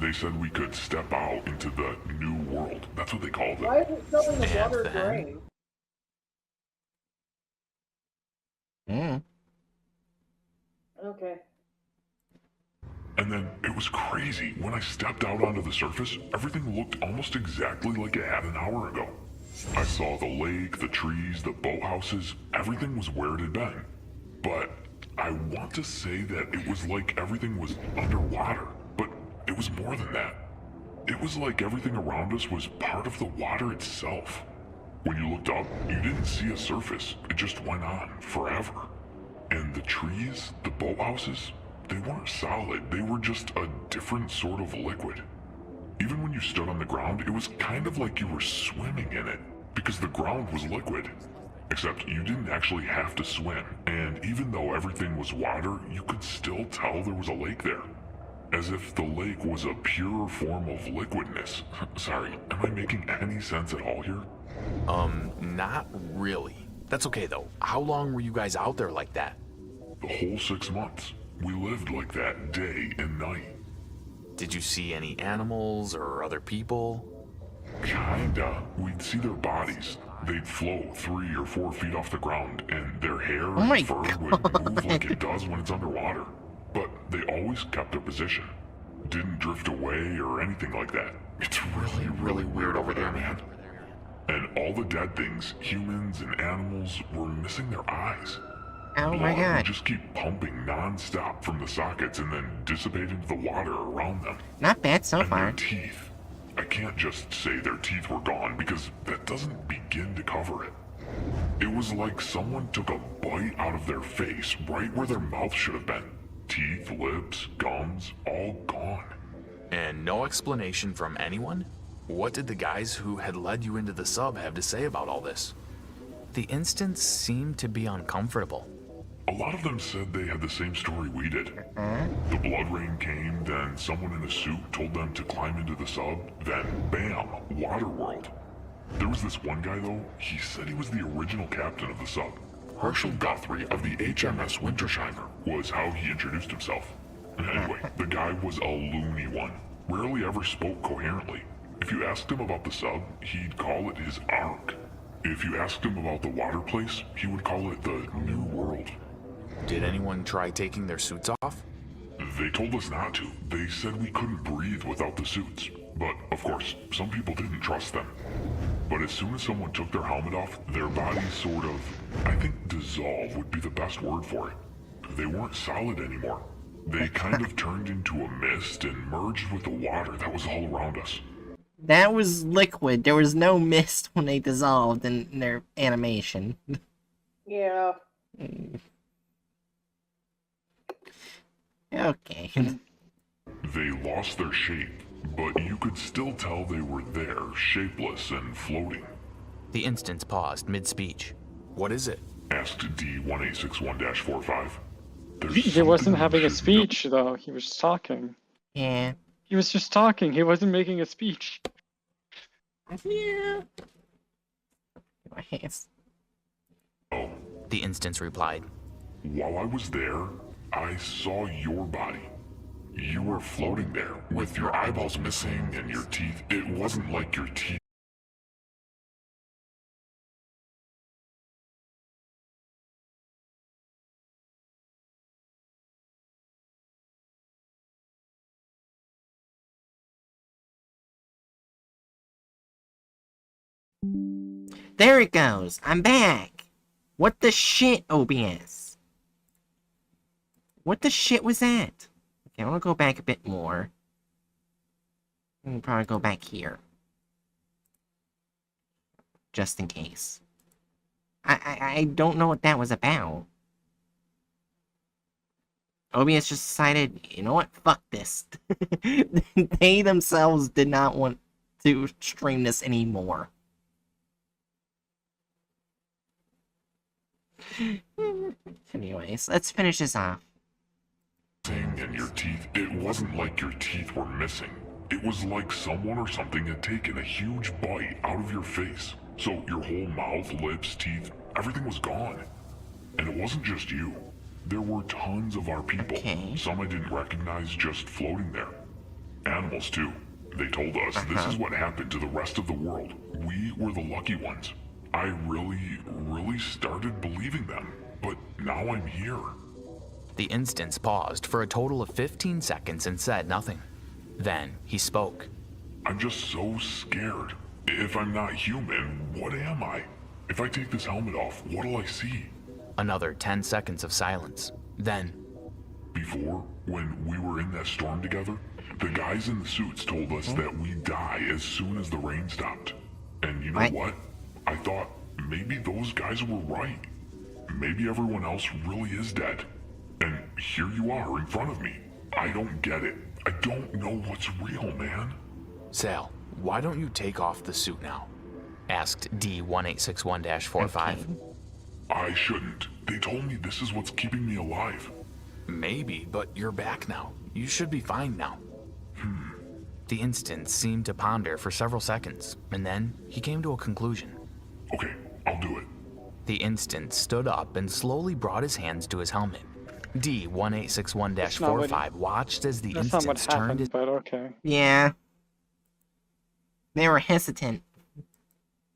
They said we could step out into the new world. That's what they called Why it. is it showing the And water then? drain? Okay. And then it was crazy. When I stepped out onto the surface, everything looked almost exactly like it had an hour ago. I saw the lake, the trees, the boathouses, everything was where it had been. But I want to say that it was like everything was underwater, but it was more than that. It was like everything around us was part of the water itself. When you looked up, you didn't see a surface. It just went on forever. And the trees, the boathouses, they weren't solid. They were just a different sort of liquid. Even when you stood on the ground, it was kind of like you were swimming in it, because the ground was liquid. Except you didn't actually have to swim, and even though everything was water, you could still tell there was a lake there. As if the lake was a pure form of liquidness. Sorry, am I making any sense at all here? Not really. That's okay though. How long were you guys out there like that? The whole 6 months. We lived like that day and night. Did you see any animals or other people? Kinda. We'd see their bodies. They'd float 3 or 4 feet off the ground, and their hair my and fur would move like it does when it's underwater. But they always kept their position. Didn't drift away or anything like that. It's really, really weird over there, man. And all the dead things, humans and animals, were missing their eyes. Oh my Blood god. would just keep pumping non-stop from the sockets and then dissipate into the water around them. Not bad so And their far. teeth. I can't just say their teeth were gone because that doesn't begin to cover it. It was like someone took a bite out of their face right where their mouth should have been. Teeth, lips, gums, all gone. And no explanation from anyone? What did the guys who had led you into the sub have to say about all this? The instance seemed to be uncomfortable. A lot of them said they had the same story we did. The blood rain came, then someone in a suit told them to climb into the sub, then bam, water world. There was this one guy though, he said he was the original captain of the sub. Herschel Guthrie of the HMS Wintersheimer was how he introduced himself. Anyway, the guy was a loony one, rarely ever spoke coherently. If you asked him about the sub, he'd call it his Ark. If you asked him about the water place, he would call it the New World. Did anyone try taking their suits off? They told us not to. They said we couldn't breathe without the suits. But, of course, some people didn't trust them. But as soon as someone took their helmet off, their bodies sort of, I think dissolve would be the best word for it. They weren't solid anymore. They kind of turned into a mist and merged with the water that was all around us. That was liquid. There was no mist when they dissolved in their animation. Yeah. Okay. They lost their shape, but you could still tell they were there, shapeless and floating. The instance paused mid-speech. What is it? Asked D1861-45. He wasn't having a speech though. He was talking. Yeah. He was just talking. He wasn't making a speech. Yeah. Yes. Oh, The instance replied. while I was there, I saw your body. You were floating there, with your eyeballs missing and your teeth. It wasn't like your teeth There it goes. I'm back. What the shit, OBS? What the shit was that? Okay, I want to go back a bit more. I'm gonna probably go back here. Just in case. I don't know what that was about. OBS just decided, you know what? Fuck this. They themselves did not want to stream this anymore. Anyways, let's finish this off. In your teeth, it wasn't like your teeth were missing. It was like someone or something had taken a huge bite out of your face. So your whole mouth, lips, teeth, everything was gone. And it wasn't just you. There were tons of our people. Okay. Some I didn't recognize just floating there. Animals too. They told us this is what happened to the rest of the world. We were the lucky ones. I really started believing them. But now I'm here. The instance paused for a total of 15 seconds and said nothing. Then he spoke. I'm just so scared. If I'm not human, what am I? If I take this helmet off, what'll I see? Another 10 seconds of silence. Then, Before, when we were in that storm together, the guys in the suits told us that we'd die as soon as the rain stopped. And you know what? I thought maybe those guys were right. Maybe everyone else really is dead. And here you are in front of me. I don't get it. I don't know what's real, man. Sal, why don't you take off the suit now? Asked D1861-45. Okay. I shouldn't. They told me this is what's keeping me alive. Maybe, but you're back now. You should be fine now. The instance seemed to ponder for several seconds, and then he came to a conclusion. Okay, I'll do it. The instance stood up and slowly brought his hands to his helmet. D1861-45 watched as the That's not what instance turned happened, his but okay. Yeah. They were hesitant.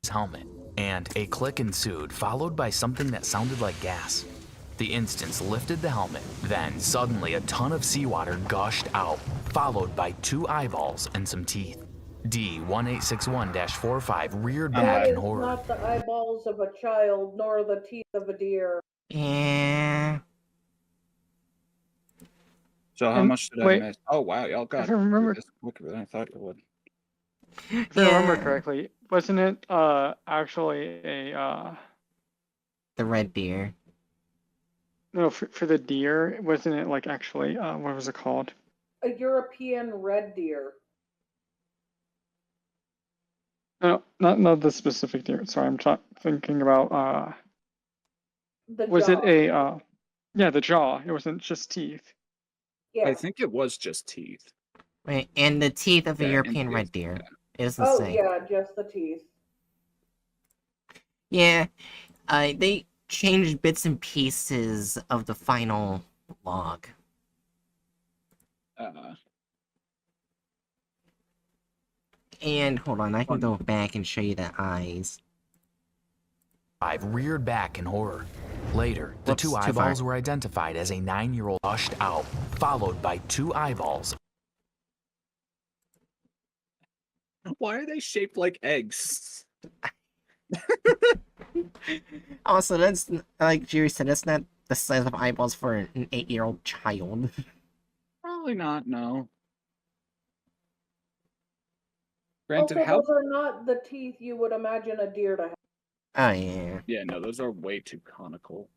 helmet, and a click ensued, followed by something that sounded like gas. The instance lifted the helmet, then suddenly a ton of seawater gushed out, followed by 2 eyeballs and some teeth. D1861-45 reared back in It's horror. not the eyeballs of a child, nor the teeth of a deer. Yeah. So how And much did wait, I miss? Oh wow, y'all got if I remember- this quicker than I thought you would. If I remember correctly, wasn't it actually a The red deer. no for the deer? Wasn't it like actually what was it called? A European red deer. No, not the specific deer. Sorry, I'm thinking about The was jaw. it a yeah, the jaw. It wasn't just teeth. Yeah. I think it was just teeth. Right, and the teeth of a Yeah, European and red teeth, deer. yeah. It doesn't Oh say. yeah, just the teeth. Yeah, they changed bits and pieces of the final log. And hold on, I can go back and show you the eyes. Reared back in horror. Later, the Whoops, 2 too far. eyeballs were identified as a 9-year-old gushed out, followed by 2 eyeballs. Why are they shaped like eggs? Also, that's, like Jerry said, that's not the size of eyeballs for an 8-year-old child. Probably not. No. Granted, Also, how? those are not the teeth you would imagine a deer to have. Oh, yeah. Yeah, no, those are way too conical.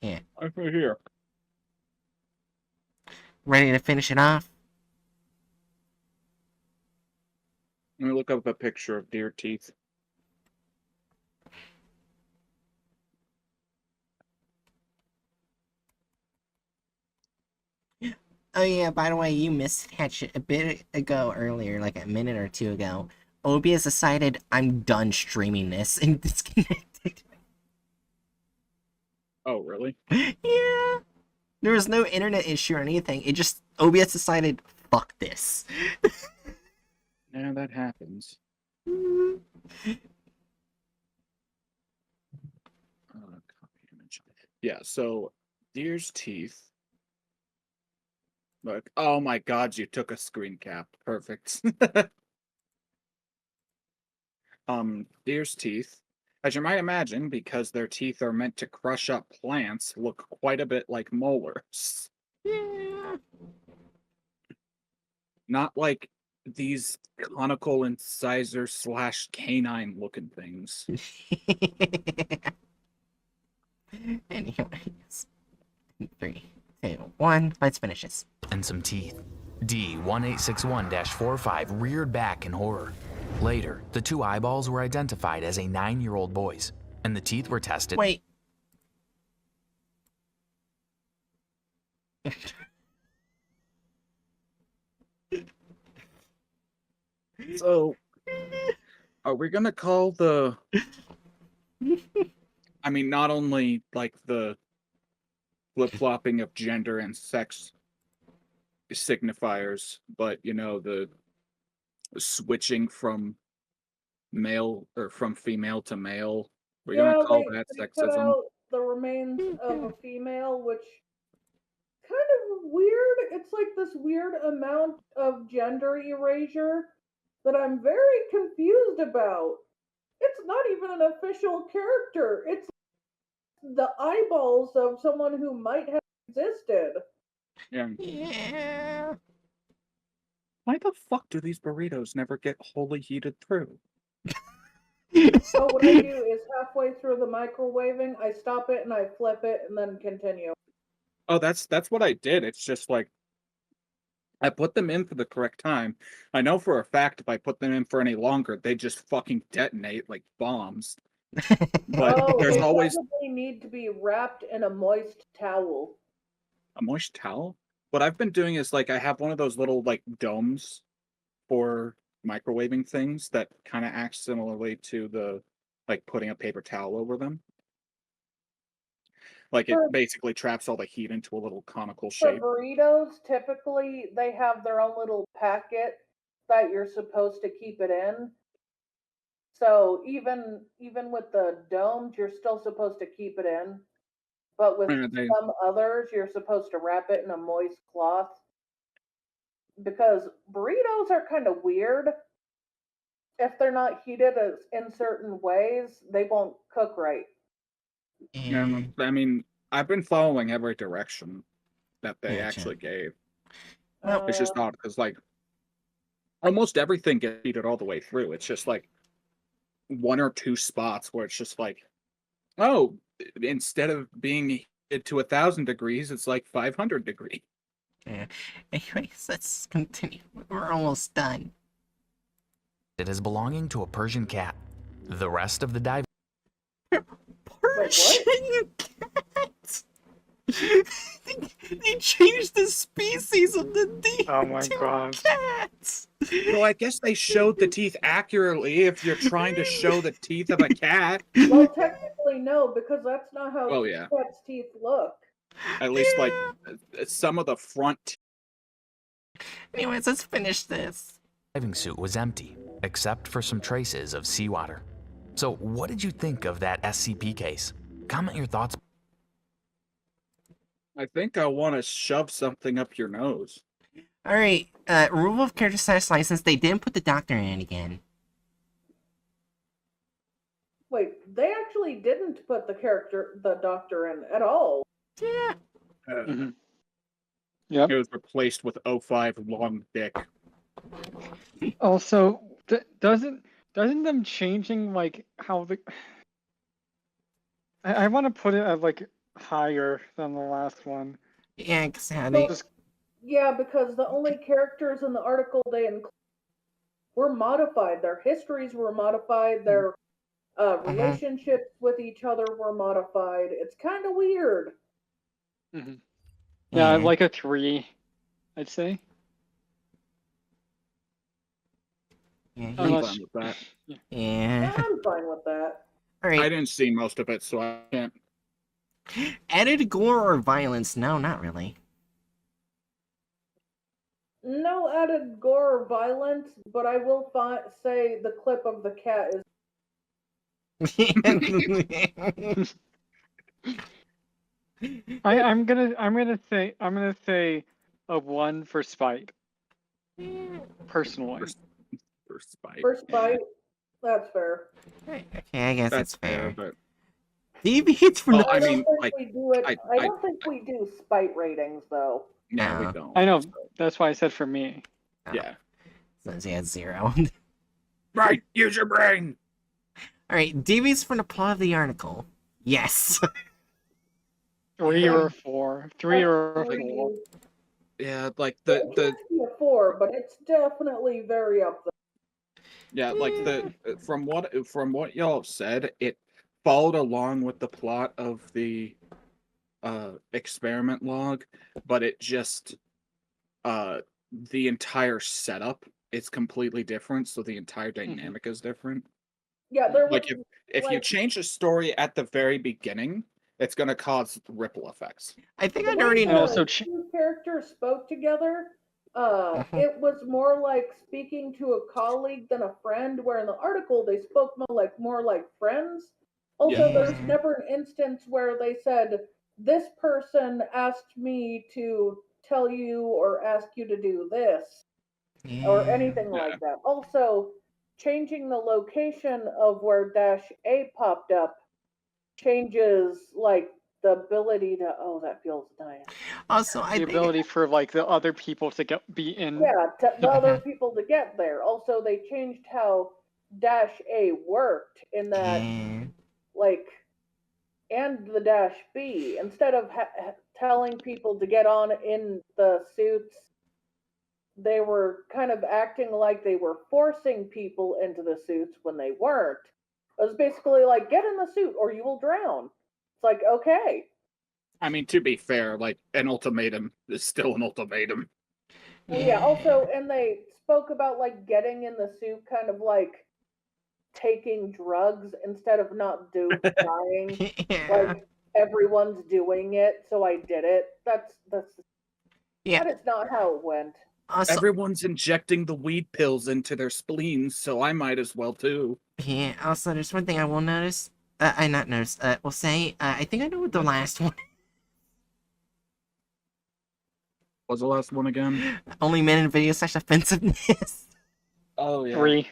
Yeah. Over here. Ready to finish it off? Let me look up a picture of deer teeth. Oh yeah, by the way, you missed Hatchet a bit ago earlier, like a minute or 2 ago. OBS decided I'm done streaming this and disconnected. Oh, really? Yeah. There was no internet issue or anything. It just, OBS decided, fuck this. Yeah, that happens. Copy image. Yeah, so deer's teeth Like, oh my god, you took a screen cap. Perfect. Deer's teeth, as you might imagine, because their teeth are meant to crush up plants, look quite a bit like molars. Yeah. Not like these conical incisor / canine looking things. Anyways. 3, 2, 1. Let's finish this. And some teeth. D1861-45 reared back in horror. Later, the 2 eyeballs were identified as a 9-year-old boy's, and the teeth were tested. Wait. So, are we gonna call the... I mean, not only, like, the flip-flopping of gender and sex signifiers, but, you know, the switching from male or from female to male. We're gonna call that they put sexism. out the remains of a female, which kind of weird. It's like this weird amount of gender erasure that I'm very confused about. It's not even an official character. It's the eyeballs of someone who might have existed. Yeah. Yeah. Why the fuck do these burritos never get wholly heated through? So what I do is halfway through the microwaving, I stop it and I flip it and then continue. Oh, that's what I did. It's just like I put them in for the correct time. I know for a fact if I put them in for any longer, they just fucking detonate like bombs. But there's they always probably need to be wrapped in a moist towel. a moist towel. What I've been doing is like I have one of those little like domes for microwaving things that kind of acts similarly to the like putting a paper towel over them. Like it basically traps all the heat into a little conical For shape. burritos, typically they have their own little packet that you're supposed to keep it in. So even with the domes, you're still supposed to keep it in. But with some others, you're supposed to wrap it in a moist cloth. Because burritos are kind of weird. If they're not heated in certain ways, they won't cook right. Yeah, I mean, I've been following every direction that they Gotcha. actually gave. Well, It's just odd because like almost everything gets heated all the way through. It's just like 1 or 2 spots where it's just like, oh, instead of being heated to 1,000 degrees, it's like 500 degrees. yeah. Anyways, let's continue. We're almost done. It is belonging to a Persian cat. The rest of the dive. Persian cat. They changed the species of the D Oh my to god. cats. Well, I guess they showed the teeth accurately if you're trying to show the teeth of a cat. Well, technically no, because that's not how Oh, yeah. cat's teeth look. At least like Yeah. some of the front. Anyways, let's finish this. Diving suit was empty, except for some traces of seawater. So, what did you think of that SCP case? Comment your thoughts. I think I want to shove something up your nose. Alright, removal of character status license. They didn't put the doctor in again. Wait, they actually didn't put the doctor in at all. Yeah. Yep. It was replaced with 05 long dick. Also, doesn't them changing like how the I want to put it at like higher than the last one. Yeah, because how they... Yeah, because the only characters in the article they include were modified. Their histories were modified. Their relationships with each other were modified. It's kind of weird. Mm-hmm. Yeah, like a 3, I'd say. Yeah, I'm Unless- fine with that. yeah. I'm fine with that. I Alright, didn't see most of it, so I can't. added gore or violence? No, not really. No added gore or violence, but I will say the clip of the cat is I'm gonna say a 1 for spite. Personally. For spite. First bite, that's fair. Okay, I guess That's it's fair. but Deviates from Well, the. I I don't mean, think like, we do it. I- I don't think we do spite ratings though. yeah, we No. don't. I know. so, That's why I said for me. Oh, Yeah. Says he had 0. Right. Use your brain. All right, deviates from the plot of the article. Yes. 3 or a 4. 3 or a 4. Yeah, like It can't be a 4, but it's definitely very up there. yeah, like from what y'all have said, it followed along with the plot of the experiment log, but it just the entire setup is completely different, so the entire dynamic is different. Yeah, there was Like if you like, change the story at the very beginning, it's gonna cause ripple effects. I think the I way already And know. also the two characters spoke together. It was more like speaking to a colleague than a friend. Where in the article they spoke more like friends. Also, Yeah. there's never an instance where they said this person asked me to tell you or ask you to do this or anything Yeah. like that. Also, changing the location of where -A popped up changes like the ability to. Oh, that feels nice. Also, I The think ability for like the other people to be in. Yeah, the other people to get there. Also, they changed how -A worked in that, yeah. like, and the -B. Instead of telling people to get on in the suits, they were kind of acting like they were forcing people into the suits when they weren't. It was basically like, get in the suit or you will drown. It's like, okay. I mean, to be fair, like an ultimatum is still an ultimatum. Well, yeah, also, and they spoke about like getting in the suit, kind of like taking drugs instead of not dying. Yeah. Like everyone's doing it, so I did it. That Yeah. is not how it went. Also, Everyone's injecting the weed pills into their spleens, so I might as well too. yeah. Also, there's one thing I will notice. I not notice. Will say. I think I know what the last one. What's the last one again? Only men in video / offensiveness. Oh yeah. 3.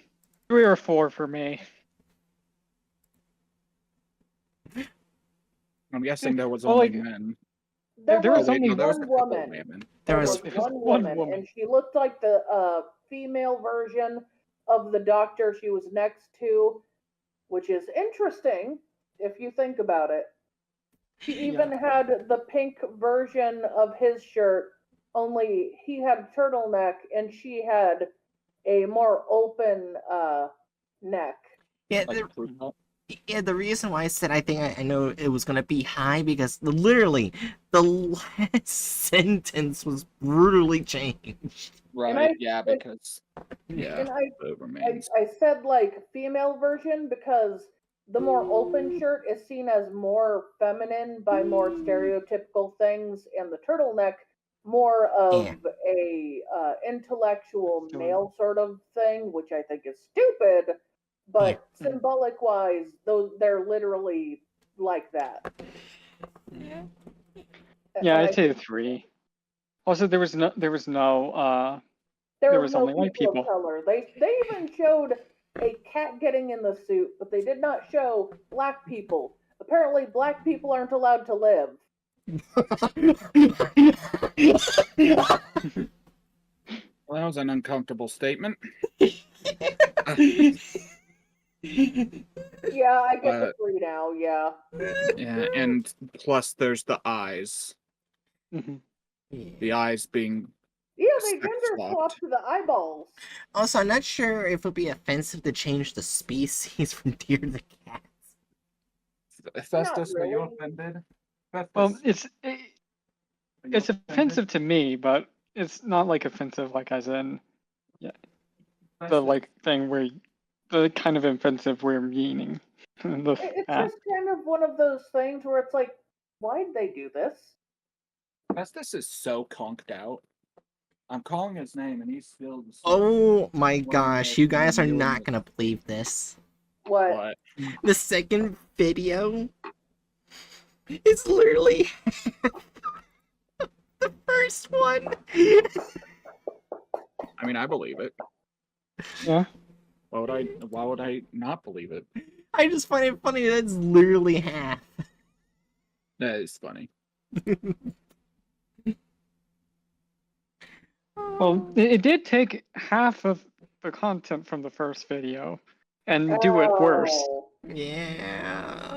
3 or 4 for me. I'm guessing there was Well, only like, men. There was was only there was one a couple woman. women. There was one woman, and she looked like the female version of the doctor she was next to, which is interesting if you think about it. She even had the pink version of his shirt, only he had a turtleneck and she had a more open neck. Yeah. Like a fruit cup. Yeah, the reason why I said I think I know it was gonna be high because literally the last sentence was brutally changed. Right, yeah, because yeah, And it remains. I said like female version because the more open shirt is seen as more feminine by more stereotypical things, and the turtleneck more of a intellectual male sort of thing, which I think is stupid. But symbolic wise, they're literally like that. Yeah, I'd say 3. Also, there was no there was no only white people. of color. They even showed a cat getting in the suit, but they did not show black people. Apparently, black people aren't allowed to live. Well, that was an uncomfortable statement. Yeah, I get the 3 now. Yeah. Yeah, and plus there's the eyes. Mhm. The eyes being Yeah, they sex gender swapped. swapped the eyeballs. Also, I'm not sure if it would be offensive to change the species from deer to cat. Festus, were you really. offended? Festus, Well, it's were you offensive to me, but it's not like offensive like as in the Festus? like thing where the kind of offensive we're meaning. It's just kind of one of those things where it's like, why'd they do this? Festus is so conked out. I'm calling his name and he's still the same. Oh my One gosh, of you the guys are million- not gonna believe this. What? What? The second video is literally the first one. I mean, I believe it. Yeah. Why would I not believe it? I just find it funny that's literally half. That is funny. Well, it did take half of the content from the first video and do it worse. Oh. Yeah.